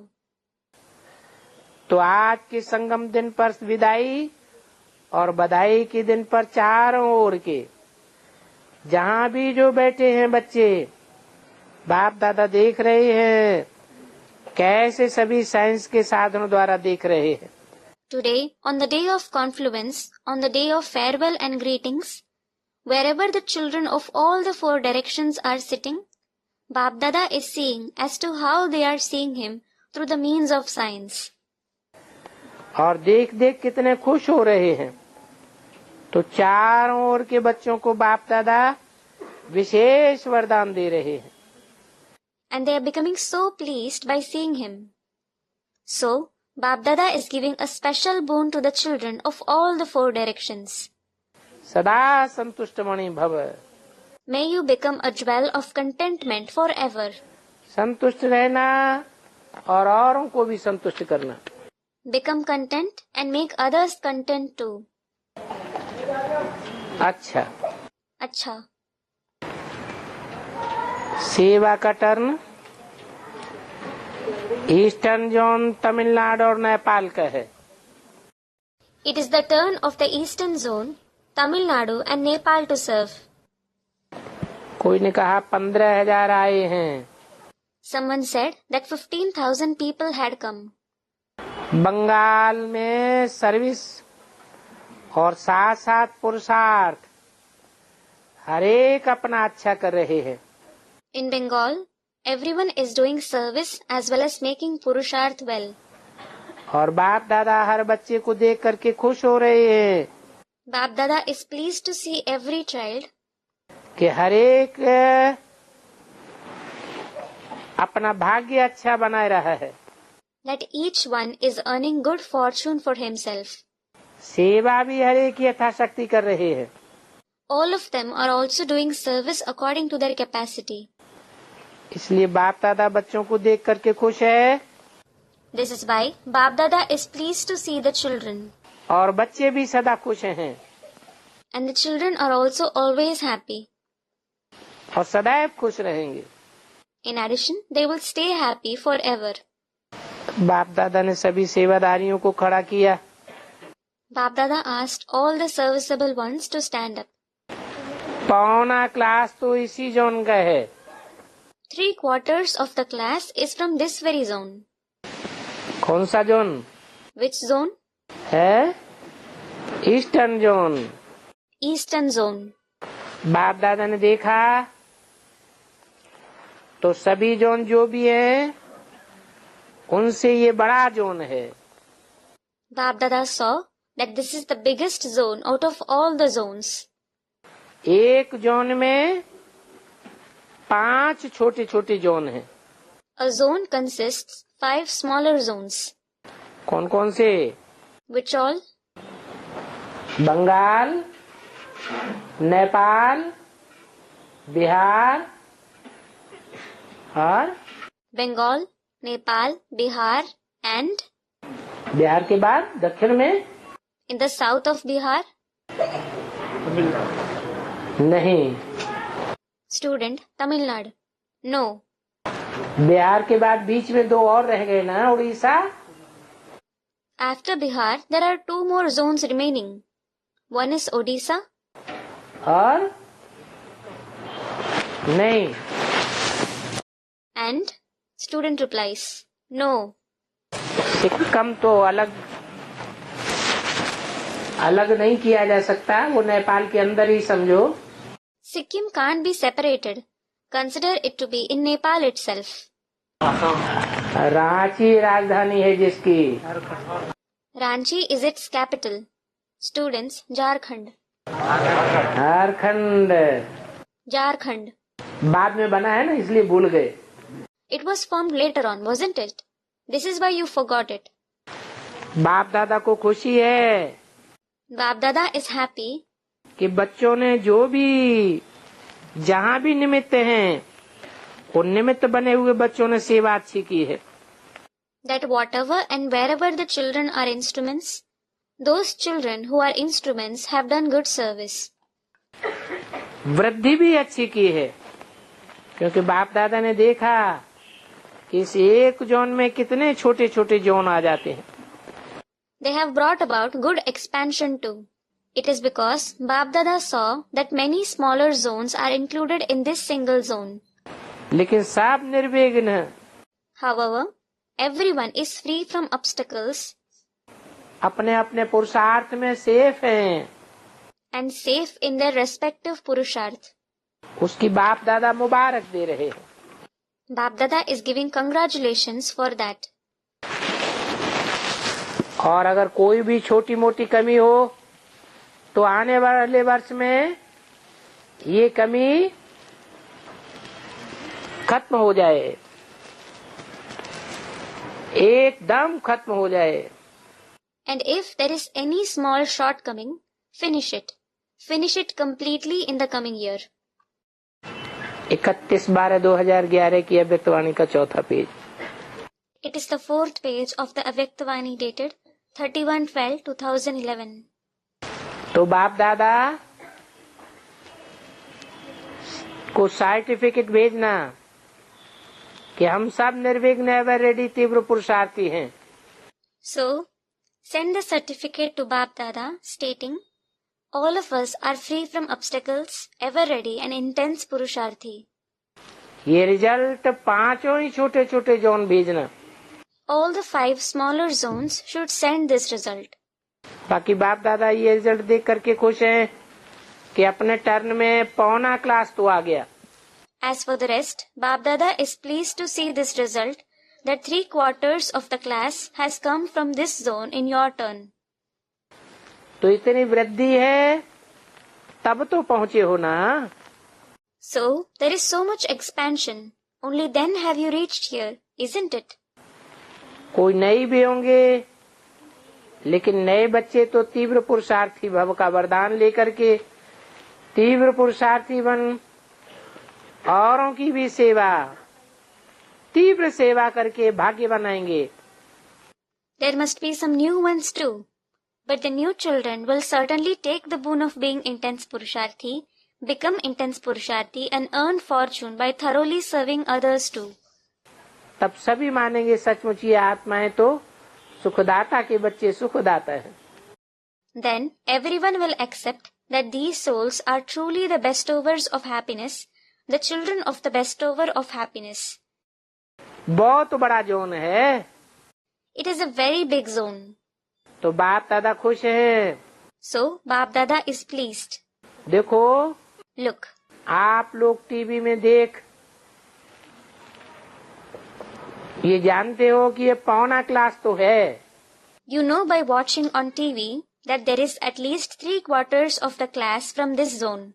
तो आज के संगम दिन पर विदाई और बधाई के दिन पर चारों ओर के जहाँ भी जो बैठे हैं बच्चे, बाप दादा देख रहे हैं कैसे सभी साइंस के साधनों द्वारा देख रहे हैं। Today, on the day of confluence, on the day of farewell and greetings, wherever the children of all the four directions are sitting, Bap Dada is seeing as to how they are seeing him through the means of science. और देख देख कितने खुश हो रहे हैं। तो चारों ओर के बच्चों को बाप दादा विशेष वरदान दे रहे हैं। And they are becoming so pleased by seeing him. So, Bap Dada is giving a special boon to the children of all the four directions. सदा संतुष्ट मणि भव। May you become a jewel of contentment forever. संतुष्ट रहना और औरों को भी संतुष्ट करना। Become content and make others content too. अच्छा। सेवा का टर्न ईस्टर्न जोन तमिलनाडु और नेपाल का है। It is the turn of the eastern zone, Tamil Nadu and Nepal to serve. कोई ने कहा 15,000 आए हैं। Someone said that 15,000 people had come. Bengal में सर्विस और साथ साथ पुरुषार्थ हर एक अपना अच्छा कर रहे हैं। In Bengal, everyone is doing service as well as making purusharth well. और बाप दादा हर बच्चे को देख करके खुश हो रहे हैं। Bap Dada is pleased to see every child कि हर एक अपना भाग्य अच्छा बनाए रहा है। that each one is earning good fortune for himself. सेवा भी हर एक यथाशक्ति कर रहे हैं। All of them are also doing service according to their capacity. इसलिए बाप दादा बच्चों को देख करके खुश है। This is why Bap Dada is pleased to see the children. और बच्चे भी सदा खुश हैं। And the children are also always happy. और सदैव खुश रहेंगे। In addition, they will stay happy forever. बाप दादा ने सभी सेवादारियों को खड़ा किया। Bap Dada asked all the serviceable ones to stand up. पौना क्लास तो इसी जोन का है। 3/4 of the class is from this very zone. कौन सा जोन? Which zone? है ईस्टर्न जोन। Eastern zone. बाप दादा ने देखा तो सभी जोन जो भी है उनसे ये बड़ा जोन है। Bap Dada saw that this is the biggest zone out of all the zones. एक जोन में 5 छोटे छोटे जोन हैं। A zone consists 5 smaller zones. कौन कौन से? Which all? बंगाल, नेपाल, बिहार और Bengal, Nepal, Bihar and Bihar के बाद दक्षिण में in the south of Bihar. नहीं। Student, Tamil Nadu. No. Bihar के बाद बीच में 2 और रह गए ना, Orissa. After Bihar, there are 2 more zones remaining. One is Odisha. और नहीं। And student replies, no. Sikkim तो अलग अलग नहीं किया जा सकता, वो नेपाल के अंदर ही समझो। Sikkim can't be separated. Consider it to be in Nepal itself. Ranchi Rajdhani है जिसकी। Ranchi is its capital. Students, Jharkhand. Jharkhand Jharkhand. बाद में बना है ना, इसलिए भूल गए। It was formed later on, wasn't it? This is why you forgot it. बाप दादा को खुशी है Bap Dada is happy कि बच्चों ने जो भी जहाँ भी निमित्त हैं, उन निमित्त बने हुए बच्चों ने सेवा अच्छी की है। that whatever and wherever the children are instruments, those children who are instruments have done good service. वृद्धि भी अच्छी की है, क्योंकि बाप दादा ने देखा कि इस एक जोन में कितने छोटे छोटे जोन आ जाते हैं। They have brought about good expansion too. It is because Bap Dada saw that many smaller zones are included in this single zone. लेकिन सब निर्विघ्न, However, everyone is free from obstacles अपने अपने पुरुषार्थ में सेफ हैं। and safe in their respective purusharth. उसकी बाप दादा मुबारक दे रहे हैं। Bap Dada is giving congratulations for that. और अगर कोई भी छोटी मोटी कमी हो तो आने वाले वर्ष में ये कमी खत्म हो जाए, एकदम खत्म हो जाए। And if there is any small shortcoming, finish it. Finish it completely in the coming year. 31/12/2011 की अव्यक्तवाणी का चौथा page. It is the fourth page of the Avyaktavani dated 31/12/2011. तो बाप दादा को सर्टिफिकेट भेजना कि हम सब निर्विघ्न एवं रेडी तीव्र पुरुषार्थी हैं। So, send the certificate to Bap Dada stating, all of us are free from obstacles, ever ready and intense Purusharthi. ये रिजल्ट पांचों ही छोटे छोटे जोन भेजना। All the 5 smaller zones should send this result. बाकी बाप दादा ये रिजल्ट देख करके खुश हैं कि अपने टर्न में पौना क्लास तो आ गया। As for the rest, Bap Dada is pleased to see this result that 3/4 of the class has come from this zone in your turn. तो इतनी वृद्धि है तब तो पहुँचे हो ना। So, there is so much expansion. Only then have you reached here, isn't it? कोई नई भी होंगे, लेकिन नए बच्चे तो तीव्र पुरुषार्थी भव का वरदान लेकर के तीव्र पुरुषार्थी बन औरों की भी सेवा, तीव्र सेवा करके भाग्य बनाएंगे। There must be some new ones too. But the new children will certainly take the boon of being intense Purusharthi, become intense Purusharthi and earn fortune by thoroughly serving others too. तब सभी मानेंगे सचमुच ये आत्माएं तो सुखदाता के बच्चे सुखदाता है। Then everyone will accept that these souls are truly the bestovers of happiness, the children of the bestover of happiness. बहुत बड़ा जोन है। It is a very big zone. तो बाप दादा खुश है। So, Bap Dada is pleased. देखो, Look, आप लोग टीवी में देख ये जानते हो कि ये पौना क्लास तो है। you know by watching on TV that there is at least 3/4 of the class from this zone.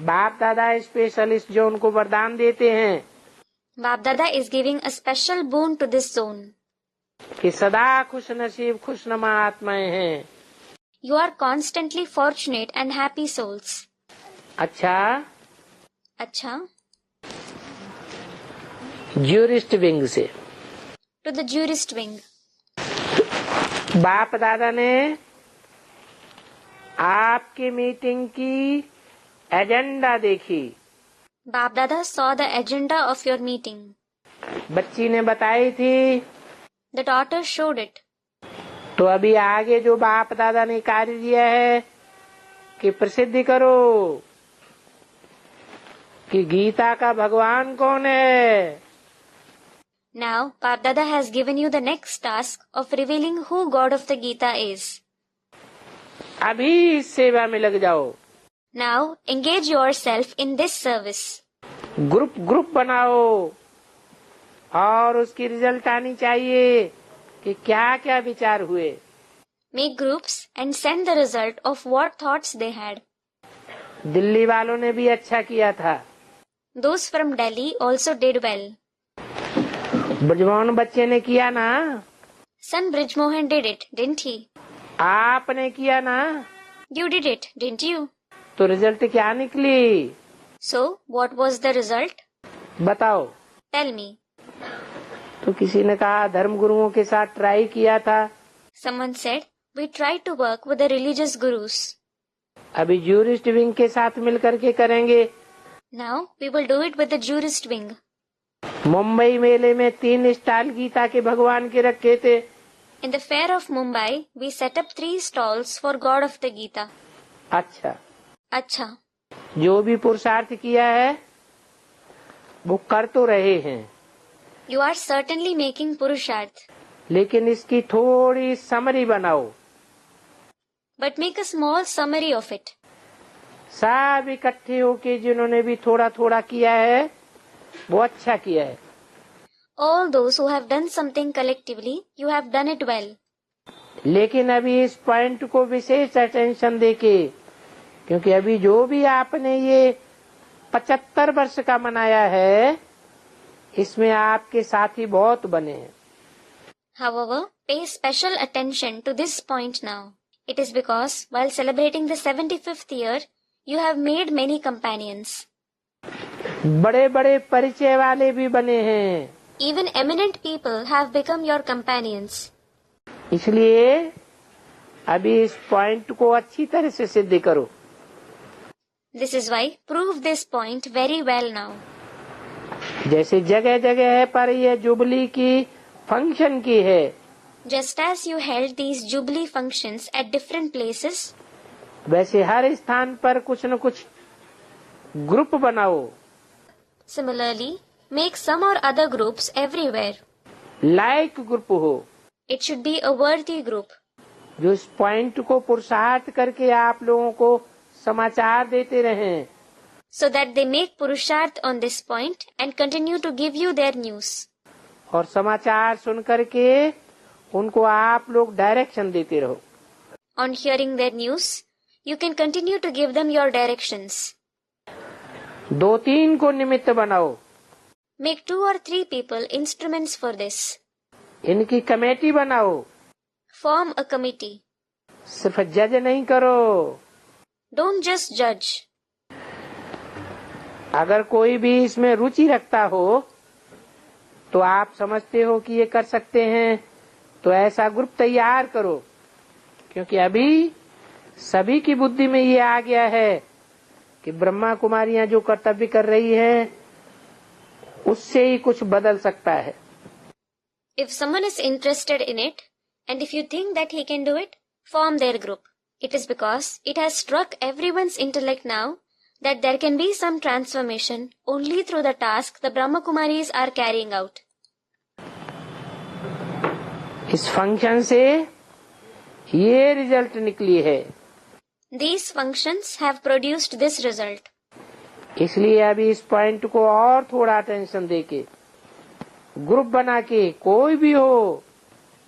बाप दादा स्पेशल इस जोन को वरदान देते हैं Bap Dada is giving a special boon to this zone. कि सदा खुश नसीब खुशनुमा आत्माएं हैं। You are constantly fortunate and happy souls. अच्छा, Acha, ज्यूरिस्ट विंग से to the jurist wing. बाप दादा ने आपकी मीटिंग की एजेंडा देखी। Bap Dada saw the agenda of your meeting. बच्ची ने बताई थी, The daughter showed it. तो अभी आगे जो बाप दादा ने कार्य दिया है कि प्रसिद्धि करो कि गीता का भगवान कौन है। Now, Bap Dada has given you the next task of revealing who God of the Gita is. अभी इस सेवा में लग जाओ। Now engage yourself in this service. Group बनाओ और उसकी रिजल्ट आनी चाहिए कि क्या क्या विचार हुए। Make groups and send the result of what thoughts they had. Delhi वालों ने भी अच्छा किया था। Those from Delhi also did well. Brijmohan बच्चे ने किया ना। Son Brijmohan did it, didn't he? आपने किया ना। You did it, didn't you? तो रिजल्ट क्या निकली? So, what was the result? बताओ। Tell me. तो किसी ने कहा धर्म गुरुओं के साथ ट्राई किया था। Someone said, we tried to work with the religious gurus. अभी जूरिस्ट विंग के साथ मिलकर के करेंगे। Now, we will do it with the jurist wing. Mumbai मेले में 3 स्टॉल गीता के भगवान के रखे थे। In the fair of Mumbai, we set up 3 stalls for God of the Gita. अच्छा, अच्छा, जो भी पुरुषार्थ किया है वो कर तो रहे हैं, you are certainly making Purusharth. लेकिन इसकी थोड़ी समरी बनाओ। But make a small summary of it. सब इकट्ठे होके जिन्होंने भी थोड़ा थोड़ा किया है वो अच्छा किया है। All those who have done something collectively, you have done it well. लेकिन अभी इस पॉइंट को विशेष अटेंशन देके, क्योंकि अभी जो भी आपने ये 75 वर्ष का मनाया है इसमें आपके साथी बहुत बने हैं। However, pay special attention to this point now. It is because while celebrating the 75th year, you have made many companions. बड़े बड़े परिचय वाले भी बने हैं। Even eminent people have become your companions. इसलिए अभी इस पॉइंट को अच्छी तरह से सिद्ध करो। This is why prove this point very well now. जैसे जगह जगह पर ये जुबली की फंक्शन की है, Just as you held these jubilee functions at different places, वैसे हर स्थान पर कुछ न कुछ ग्रुप बनाओ। similarly, make some or other groups everywhere. Like group हो, It should be a worthy group, जो इस पॉइंट को पुरुषार्थ करके आप लोगों को समाचार देते रहें। so that they make Purusharth on this point and continue to give you their news. और समाचार सुन करके उनको आप लोग डायरेक्शन देते रहो। On hearing their news, you can continue to give them your directions. 2-3 को निमित्त बनाओ। Make 2 or 3 people instruments for this. इनकी कमेटी बनाओ। Form a committee. सिर्फ जज नहीं करो। Don't just judge. अगर कोई भी इसमें रुचि रखता हो तो आप समझते हो कि ये कर सकते हैं तो ऐसा ग्रुप तैयार करो, क्योंकि अभी सभी की बुद्धि में ये आ गया है कि ब्रह्मा कुमारियां जो कर्तव्य कर रही है उससे ही कुछ बदल सकता है। If someone is interested in it, and if you think that he can do it, form their group. It is because it has struck everyone's intellect now that there can be some transformation only through the task the Brahma Kumaris are carrying out. इस function से ये result निकली है। These functions have produced this result. इसलिए अभी इस point को और थोड़ा अटेंशन देके ग्रुप बना के, कोई भी हो,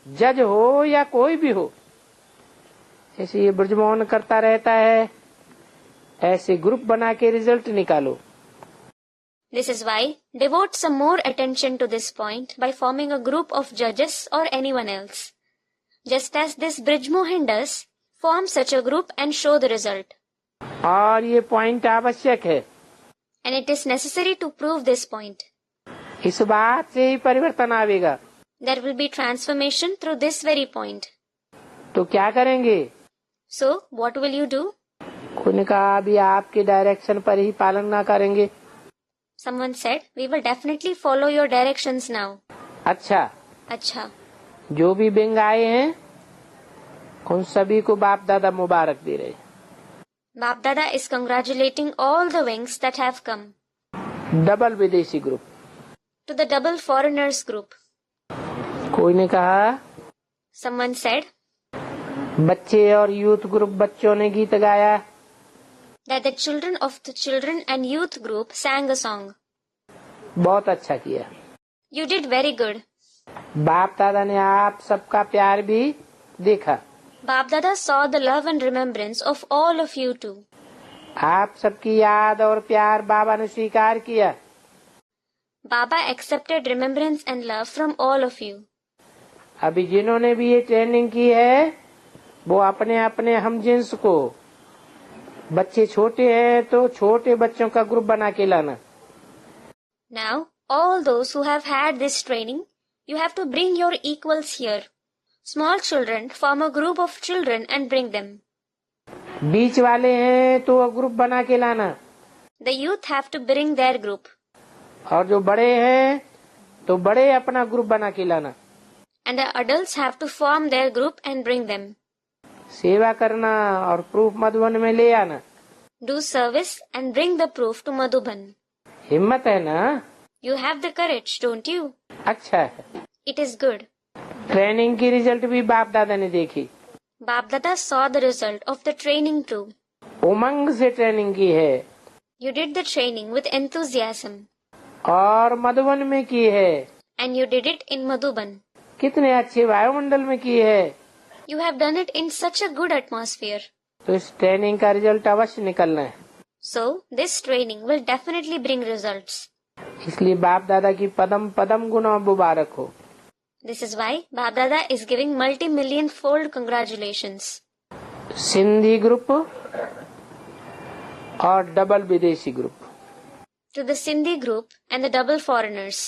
जज हो या कोई भी हो, जैसे ये ब्रजमोहन करता रहता है ऐसे ग्रुप बना के रिजल्ट निकालो। This is why devote some more attention to this point by forming a group of judges or anyone else. Just as this Brijmohan does, form such a group and show the result. और ये point आवश्यक है। And it is necessary to prove this point. इस बात से ही परिवर्तन आवेगा। There will be transformation through this very point. तो क्या करेंगे? So, what will you do? कोई ने कहा अभी आपके डायरेक्शन पर ही पालन ना करेंगे। Someone said, we will definitely follow your directions now. अच्छा, अच्छा, जो भी विंग आए हैं उन सभी को बाप दादा मुबारक दे रहे। Bap Dada is congratulating all the wings that have come. Double विदेशी group. To the double foreigners group. कोई ने कहा Someone said, बच्चे और यूथ ग्रुप बच्चों ने गीत गाया। That the children of the children and youth group sang a song. बहुत अच्छा किया। You did very good. बाप दादा ने आप सबका प्यार भी देखा। Bap Dada saw the love and remembrance of all of you too. आप सबकी याद और प्यार बाबा ने स्वीकार किया। Baba accepted remembrance and love from all of you. अभी जिन्होंने भी ये ट्रेनिंग की है वो अपने अपने हमजिन्स को, बच्चे छोटे हैं तो छोटे बच्चों का ग्रुप बना के लाना। Now, all those who have had this training, you have to bring your equals here. Small children form a group of children and bring them. बीच वाले हैं तो ग्रुप बना के लाना। The youth have to bring their group. और जो बड़े हैं तो बड़े अपना ग्रुप बना के लाना। And the adults have to form their group and bring them. सेवा करना और प्रूफ मधुबन में ले आना। Do service and bring the proof to Madhuban. हिम्मत है ना? You have the courage, don't you? अच्छा है। It is good. ट्रेनिंग की रिजल्ट भी बाप दादा ने देखी। Bap Dada saw the result of the training too. उमंग से ट्रेनिंग की है। You did the training with enthusiasm. और मधुबन में की है। And you did it in Madhuban. कितने अच्छे वायुमंडल में की है। You have done it in such a good atmosphere. तो इस ट्रेनिंग का रिजल्ट अवश्य निकलना है। So, this training will definitely bring results. इसलिए बाप दादा की पदम पदम गुना मुबारक हो। This is why Bap Dada is giving multi-million fold congratulations. Sindhi group और डबल विदेशी group. To the Sindhi group and the double foreigners.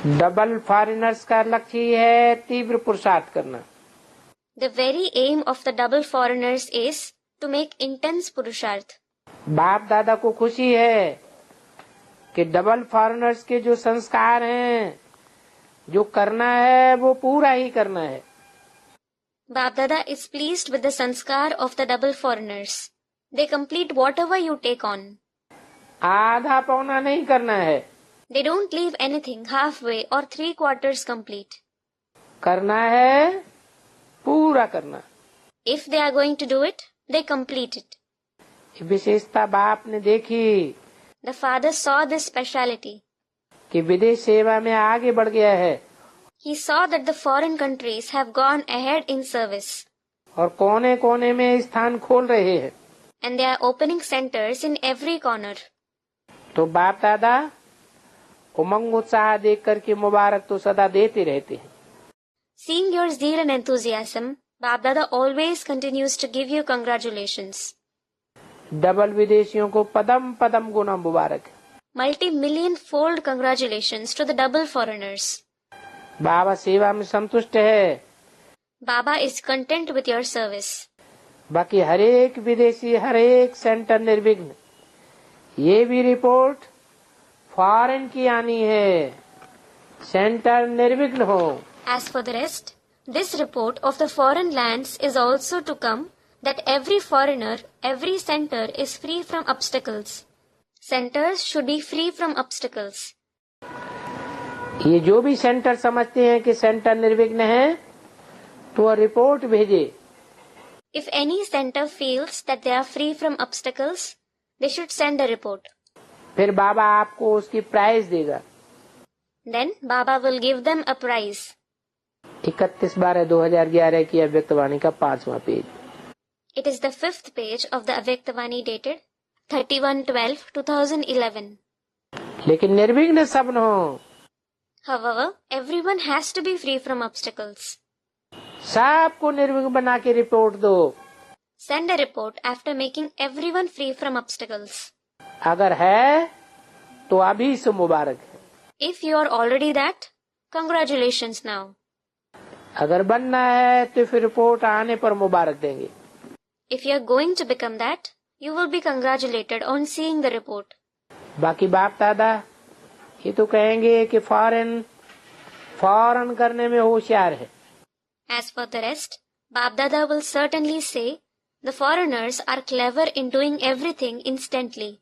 Double foreigners का लक्ष्य है तीव्र पुरुषार्थ करना। The very aim of the double foreigners is to make intense purusharth. बाप दादा को खुशी है कि डबल फॉरेनर्स के जो संस्कार हैं, जो करना है वो पूरा ही करना है। Bap Dada is pleased with the sanskar of the double foreigners. They complete whatever you take on. आधा पौना नहीं करना है। They don't leave anything halfway or 3/4 complete. करना है, पूरा करना। If they are going to do it, they complete it. विशेषता बाप ने देखी The father saw this speciality. कि विदेश सेवा में आगे बढ़ गया है। He saw that the foreign countries have gone ahead in service. और कोने कोने में स्थान खोल रहे हैं। And they are opening centers in every corner. तो बाप दादा उमंग उत्साह देख करके मुबारक तो सदा देते रहते हैं। Seeing your zeal and enthusiasm, Bap Dada always continues to give you congratulations. Double विदेशियों को पदम पदम गुना मुबारक। Multi-million fold congratulations to the double foreigners. बाबा सेवा में संतुष्ट है। Baba is content with your service. बाकी हरेक विदेशी हरेक सेंटर निर्विघ्न। ये भी रिपोर्ट फॉरेन की आनी है, सेंटर निर्विघ्न हो। As for the rest, this report of the foreign lands is also to come, that every foreigner, every center is free from obstacles. Centers should be free from obstacles. ये जो भी centre समझते हैं कि centre निर्विघ्न है तो वह रिपोर्ट भेजे। If any center feels that they are free from obstacles, they should send a report. फिर बाबा आपको उसकी प्राइज देगा। Then Baba will give them a prize. 31/12/2011 की अव्यक्तवाणी का 5वां page. It is the 5th page of the Avyaktvani dated 31/12/2011. लेकिन निर्विघ्न सब न हो। However, everyone has to be free from obstacles. सबको निर्विघ्न बना के रिपोर्ट दो। Send a report after making everyone free from obstacles. अगर है तो अभी से मुबारक है। If you are already that, congratulations now. अगर बनना है तो फिर रिपोर्ट आने पर मुबारक देंगे। If you are going to become that, you will be congratulated on seeing the report. बाकी बाप दादा ये तो कहेंगे कि फौरन करने में होशियार है। As for the rest, Bap Dada will certainly say, the foreigners are clever in doing everything instantly.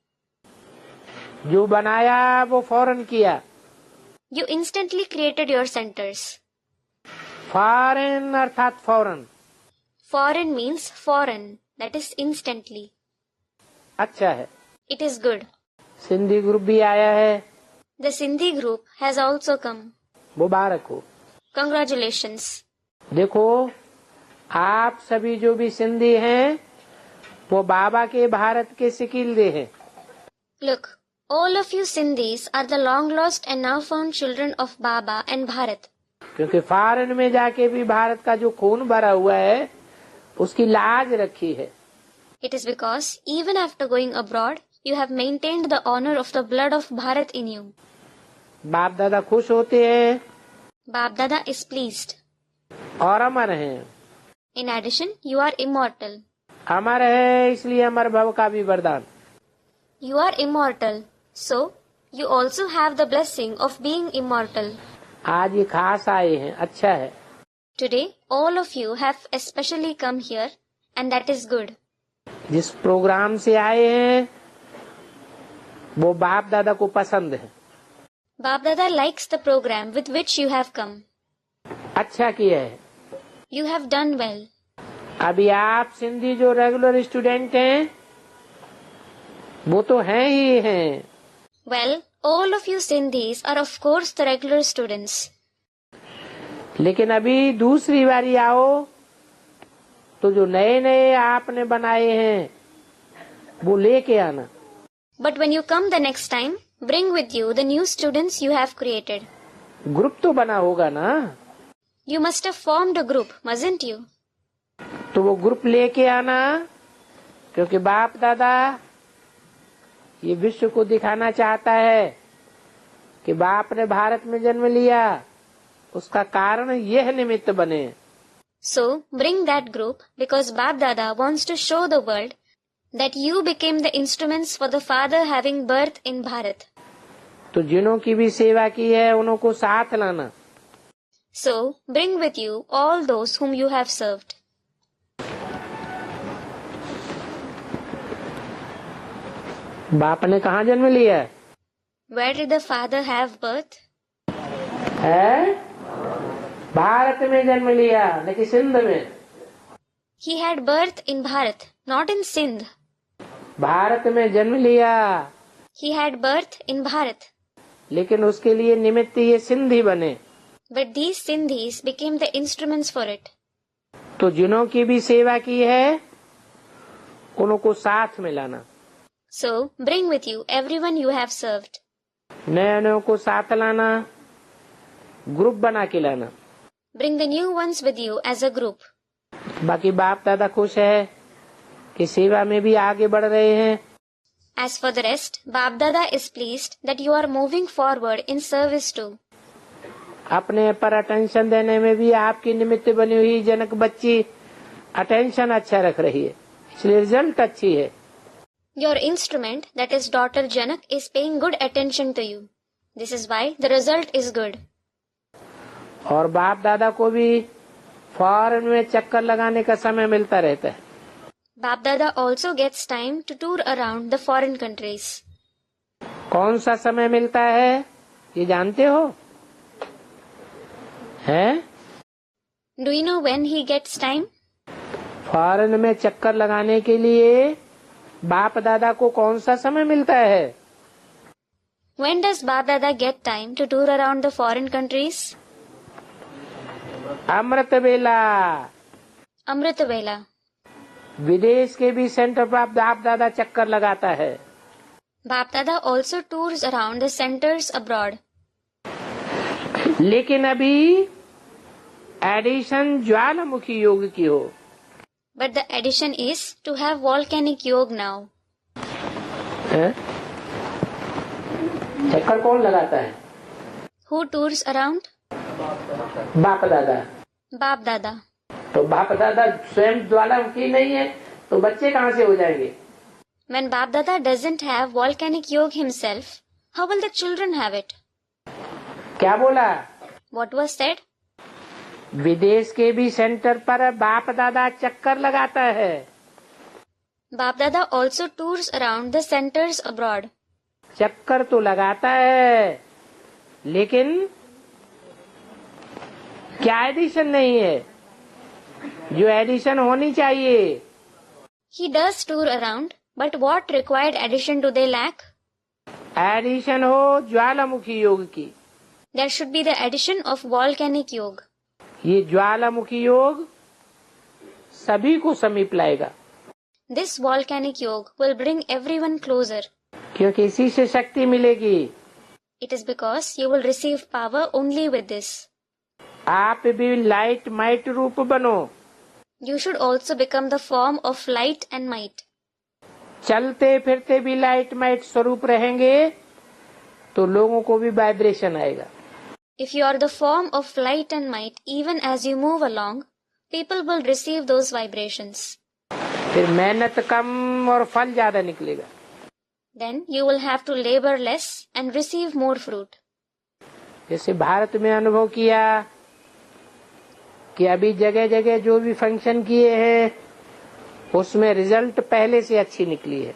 जो बनाया वो फौरन किया। You instantly created your centers. Foreign अर्थात फौरन। Foreign means foreign, that is instantly. अच्छा है। It is good. Sindhi group भी आया है। The Sindhi group has also come. मुबारक हो। Congratulations. देखो, आप सभी जो भी सिंधी हैं वो बाबा के भारत के सिकिलदे हैं। Look, all of you Sindhis are the long lost and now found children of Baba and Bharat. क्योंकि फॉरेन में जाके भी भारत का जो खून भरा हुआ है उसकी लाज रखी है। It is because even after going abroad, you have maintained the honor of the blood of Bharat in you. बाप दादा खुश होते हैं Bab Dada is pleased. और अमर हैं। In addition, you are immortal. अमर है इसलिए अमर भव का भी वरदान। You are immortal, so you also have the blessing of being immortal. आज ये खास आए हैं, अच्छा है। Today, all of you have especially come here, and that is good. जिस प्रोग्राम से आए हैं वो बाप दादा को पसंद है। Bab Dada likes the program with which you have come. अच्छा किया है। You have done well. अभी आप सिंधी जो रेगुलर स्टूडेंट हैं वो तो हैं ही हैं। Well, all of you Sindhis are of course the regular students. लेकिन अभी दूसरी बारी आओ तो जो नए नए आपने बनाए हैं वो लेके आना। But when you come the next time, bring with you the new students you have created. Group तो बना होगा ना। You must have formed a group, mustn't you? तो वो ग्रुप लेके आना, क्योंकि बाप दादा ये विश्व को दिखाना चाहता है कि बाप ने भारत में जन्म लिया, उसका कारण यह निमित्त बने। So, bring that group because Bab Dada wants to show the world that you became the instruments for the father having birth in Bharat. तो जिन्हों की भी सेवा की है उन्हों को साथ लाना। So, bring with you all those whom you have served. बाप ने कहाँ जन्म लिया है? Where did the father have birth? है भारत में जन्म लिया, लेकिन सिंध में। He had birth in Bharat, not in Sindh. Bharat में जन्म लिया, He had birth in Bharat. लेकिन उसके लिए निमित्त ये सिंधी बने। But these Sindhis became the instruments for it. तो जिन्हों की भी सेवा की है उनको साथ में लाना। So, bring with you everyone you have served. नए नए को साथ लाना, ग्रुप बना के लाना। Bring the new ones with you as a group. बाकी बाप दादा खुश है कि सेवा में भी आगे बढ़ रहे हैं। As for the rest, Bab Dada is pleased that you are moving forward in service too. अपने पर अटेंशन देने में भी आपकी निमित्त बनी हुई जनक बच्ची अटेंशन अच्छा रख रही है, इसलिए रिजल्ट अच्छी है। Your instrument, that is daughter Janak, is paying good attention to you. This is why the result is good. और बाप दादा को भी फॉरेन में चक्कर लगाने का समय मिलता रहता है। Bab Dada also gets time to tour around the foreign countries. कौन सा समय मिलता है ये जानते हो? हैं? Do you know when he gets time? Foreign में चक्कर लगाने के लिए बाप दादा को कौन सा समय मिलता है? When does Bab Dada get time to tour around the foreign countries? अमृत वेला। Amrita Vela. विदेश के भी सेंटर पर बाप दादा चक्कर लगाता है। Bab Dada also tours around the centers abroad. लेकिन अभी एडिशन ज्वालामुखी योग की हो। But the addition is to have volcanic yoga now. हैं? चक्कर कौन लगाता है? Who tours around? बाप दादा। Bab Dada. तो बाप दादा स्वयं ज्वालामुखी नहीं है तो बच्चे कहाँ से हो जाएंगे? When Bab Dada doesn't have volcanic yoga himself, how will the children have it? क्या बोला? What was said? विदेश के भी सेंटर पर बाप दादा चक्कर लगाता है। Bab Dada also tours around the centers abroad. चक्कर तो लगाता है लेकिन क्या एडिशन नहीं है। जो एडिशन होनी चाहिए। He does tour around, but what required addition do they lack? Addition हो ज्वालामुखी योग की। There should be the addition of volcanic yoga. ये ज्वालामुखी योग सभी को समीप लाएगा। This volcanic yoga will bring everyone closer. क्योंकि इसी से शक्ति मिलेगी। It is because you will receive power only with this. आप भी लाइट माइट रूप बनो। You should also become the form of light and might. चलते फिरते भी लाइट माइट स्वरूप रहेंगे तो लोगों को भी वाइब्रेशन आएगा। If you are the form of light and might, even as you move along, people will receive those vibrations. फिर मेहनत कम और फल ज्यादा निकलेगा। Then you will have to labor less and receive more fruit. जैसे भारत में अनुभव किया कि अभी जगह जगह जो भी फंक्शन किए हैं उसमें रिजल्ट पहले से अच्छी निकली है।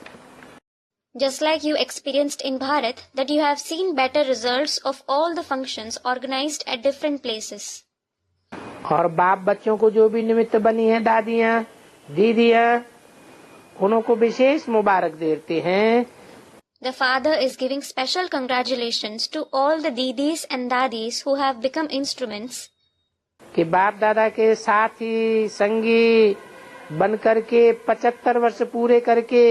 Just like you experienced in Bharat, that you have seen better results of all the functions organized at different places. और बाप बच्चों को जो भी निमित्त बनी है, दादियाँ दीदियाँ, उनको विशेष मुबारक देते हैं। The father is giving special congratulations to all the didis and dadis who have become instruments. कि बाप दादा के साथी संगी बन करके 75 वर्ष पूरे करके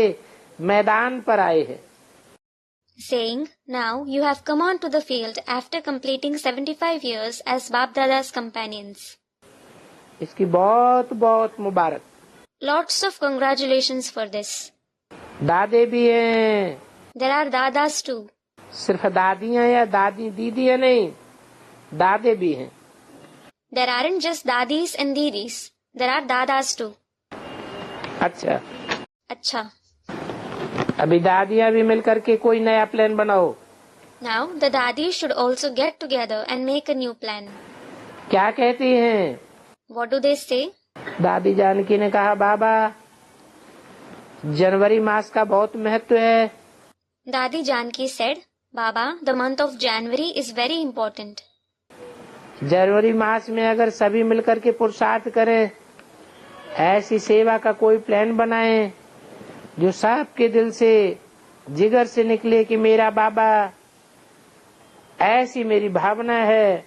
मैदान पर आए हैं। Saying, now you have come on to the field after completing 75 years as Bap Dada's companions. इसकी बहुत बहुत मुबारक। Lots of congratulations for this. दादे भी हैं। There are dadas too. सिर्फ दादियाँ या दादी दीदियाँ नहीं, दादे भी हैं। There aren't just dadis and didis. There are dadas too. अच्छा, Acha. अभी दादियाँ भी मिलकर के कोई नया प्लान बनाओ। Now the dadis should also get together and make a new plan. क्या कहती हैं? What do they say? दादी जानकी ने कहा, बाबा जनवरी मास का बहुत महत्व है। Dadi Janki said, Baba, the month of January is very important. जनवरी मास में अगर सभी मिलकर के पुरुषार्थ करें, ऐसी सेवा का कोई प्लान बनाएं जो सबके दिल से जिगर से निकले कि मेरा बाबा, ऐसी मेरी भावना है।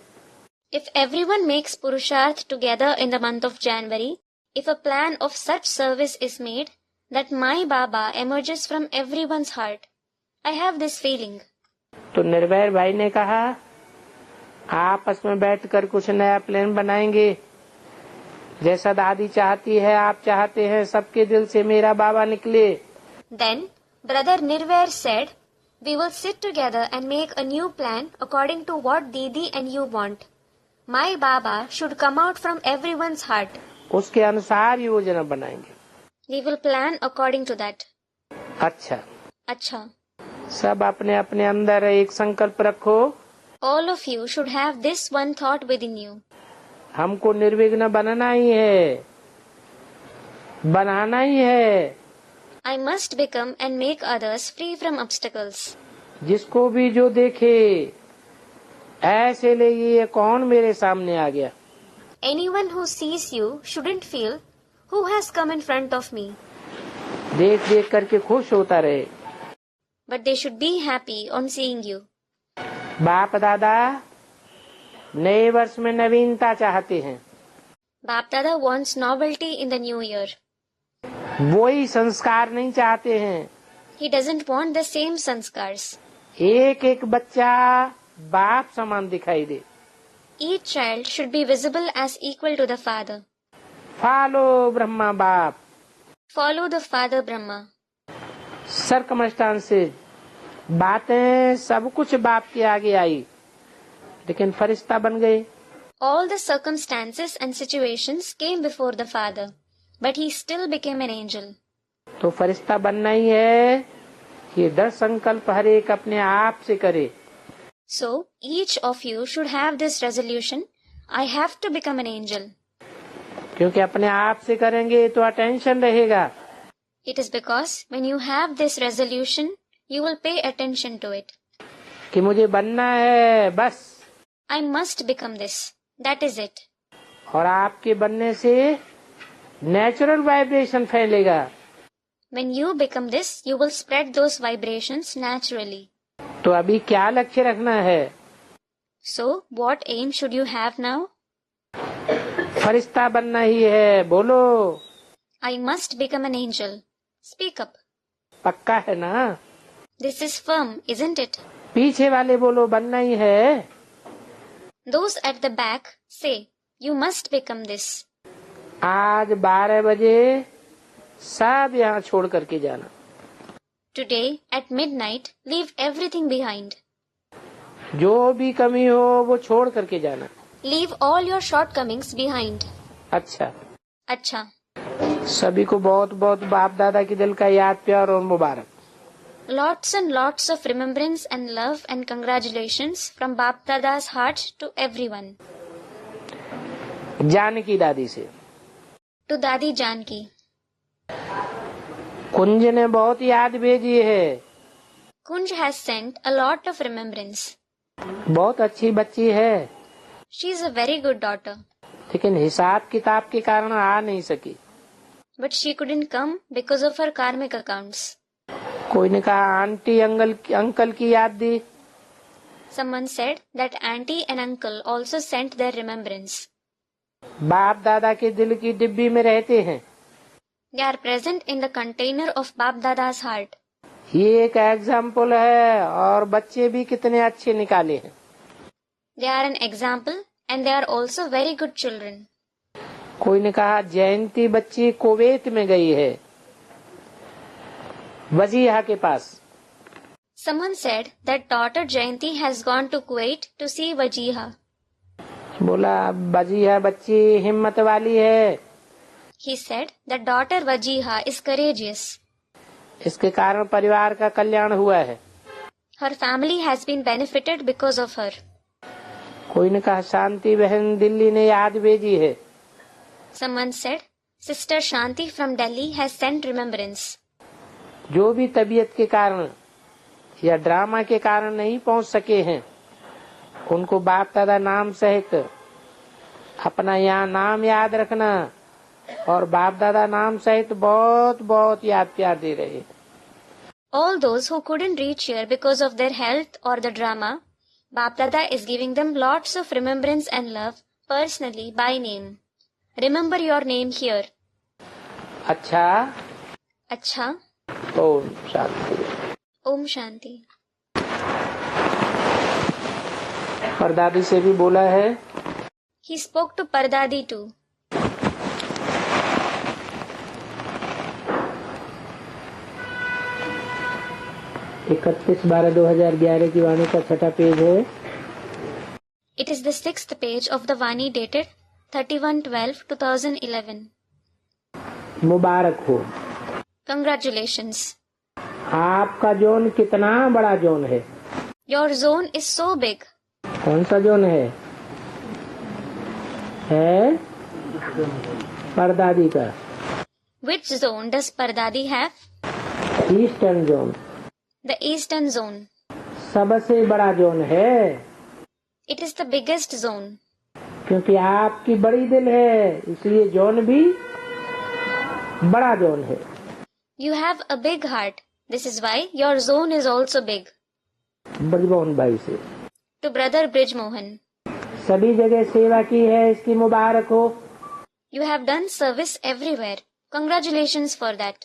If everyone makes Purusharth together in the month of January, if a plan of such service is made that my Baba emerges from everyone's heart, I have this feeling. तो निर्भय भाई ने कहा, आपस में बैठकर कुछ नया प्लान बनाएंगे, जैसा दादी चाहती है, आप चाहते हैं, सबके दिल से मेरा बाबा निकले। Then brother Nirvair said, we will sit together and make a new plan according to what Didi and you want. My Baba should come out from everyone's heart. उसके अनुसार योजना बनाएंगे। We will plan according to that. अच्छा, Acha. सब अपने अपने अंदर एक संकल्प रखो। All of you should have this one thought within you. हमको निर्विघ्न बनना ही है, बनाना ही है। I must become and make others free from obstacles. जिसको भी जो देखे ऐसे ले, ये कौन मेरे सामने आ गया। Anyone who sees you shouldn't feel, who has come in front of me? देख देख करके खुश होता रहे। But they should be happy on seeing you. बाप दादा नए वर्ष में नवीनता चाहते हैं। Bap Dada wants novelty in the new year. वही संस्कार नहीं चाहते हैं। He doesn't want the same sanskars. एक एक बच्चा बाप समान दिखाई दे। Each child should be visible as equal to the father. Follow Brahma बाप। Follow the father Brahma. Circumstances, बातें सब कुछ बाप के आगे आई, लेकिन फरिश्ता बन गए। All the circumstances and situations came before the father, but he still became an angel. तो फरिश्ता बनना ही है, ये दृढ़ संकल्प हर एक अपने आप से करे। So each of you should have this resolution, I have to become an angel. क्योंकि अपने आप से करेंगे तो अटेंशन रहेगा। It is because when you have this resolution, you will pay attention to it. कि मुझे बनना है बस। I must become this. That is it. और आपके बनने से नेचुरल वाइब्रेशन फैलेगा। When you become this, you will spread those vibrations naturally. तो अभी क्या लक्ष्य रखना है? So, what aim should you have now? फरिश्ता बनना ही है, बोलो। I must become an angel. Speak up. पक्का है ना? This is firm, isn't it? पीछे वाले बोलो, बनना ही है। Those at the back say, you must become this. आज 12 बजे सब यहाँ छोड़ करके जाना। Today, at midnight, leave everything behind. जो भी कमी हो वो छोड़ करके जाना। Leave all your shortcomings behind. अच्छा, अच्छा। सभी को बहुत बहुत बाप दादा के दिल का याद, प्यार और मुबारक। Lots and lots of remembrance and love and congratulations from Bap Dada's heart to everyone. Janaki दादी से। To Dadi Janki. कुंज ने बहुत याद भेजी है। Kunj has sent a lot of remembrance. बहुत अच्छी बच्ची है, She is a very good daughter, लेकिन हिसाब किताब के कारण आ नहीं सकी। but she couldn't come because of her karmic accounts. कोई ने कहा आंटी अंकल की याद दी। Someone said that auntie and uncle also sent their remembrance. बाप दादा के दिल की डिब्बी में रहते हैं। They are present in the container of Bap Dada's heart. ये एक एग्जाम्पल है, और बच्चे भी कितने अच्छे निकाले हैं। They are an example and they are also very good children. कोई ने कहा जयंती बच्ची कुवैत में गई है, वजीहा के पास। Someone said that daughter Jayanti has gone to Kuwait to see Wajiha. बोला वजीहा बच्ची हिम्मत वाली है, He said that daughter Wajiha is courageous. इसके कारण परिवार का कल्याण हुआ है। Her family has been benefited because of her. कोई ने कहा शांति बहन दिल्ली ने याद भेजी है। Someone said Sister Shanti from Delhi has sent remembrance. जो भी तबीयत के कारण या ड्रामा के कारण नहीं पहुंच सके हैं, उनको बाप दादा नाम सहित अपना यहाँ नाम याद रखना, और बाप दादा नाम सहित बहुत बहुत याद प्यार दे रहे हैं। All those who couldn't reach here because of their health or the drama, Bap Dada is giving them lots of remembrance and love personally by name. Remember your name here. अच्छा, अच्छा। ओम शांति। ओम शांति। परदादी से भी बोला है। He spoke to Pardadi too. 31/12/2011 की वाणी का 6ठा page है। It is the 6th page of the Vani dated 31/12/2011. मुबारक हो। Congratulations. आपका जोन कितना बड़ा जोन है। Your zone is so big. कौन सा जोन है? परदादी का। Which zone does Pardadi have? Eastern zone. The eastern zone. सबसे बड़ा जोन है, It is the biggest zone. क्योंकि आपकी बड़ी दिल है, इसलिए जोन भी बड़ा जोन है। You have a big heart. This is why your zone is also big. Brijmohan भाई से। To Brother Brij Mohan. सभी जगह सेवा की है, इसकी मुबारक हो। You have done service everywhere. Congratulations for that.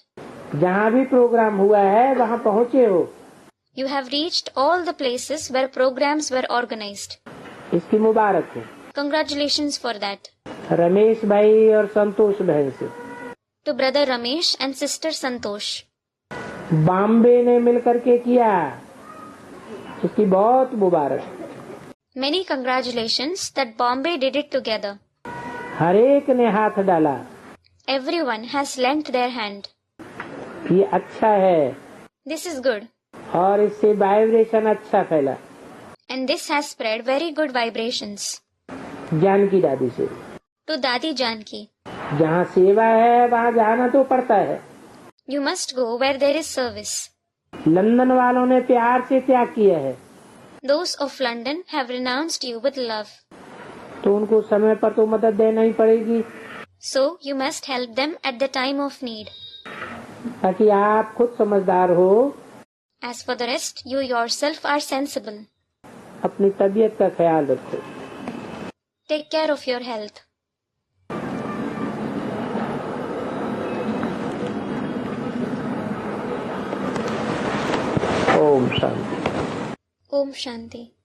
जहाँ भी प्रोग्राम हुआ है वहाँ पहुँचे हो, You have reached all the places where programs were organized. इसकी मुबारक हो। Congratulations for that. रमेश भाई और संतोष बहन से। To Brother Ramesh and Sister Santosh. Bombay ने मिलकर के किया, इसकी बहुत मुबारक। Many congratulations that Bombay did it together. हर एक ने हाथ डाला। Everyone has lent their hand. ये अच्छा है, This is good. और इससे वाइब्रेशन अच्छा फैला। And this has spread very good vibrations. Janaki दादी से। To Dadi Janki. जहाँ सेवा है वहाँ जाना तो पड़ता है। You must go where there is service. London वालों ने प्यार से त्याग किया है, Those of London have renounced you with love. तो उनको समय पर तो मदद देना ही पड़ेगी। So you must help them at the time of need. ताकि आप खुद समझदार हो, As for the rest, you yourself are sensible. अपनी तबीयत का ख्याल रखो। Take care of your health. Om Shanti. Om Shanti.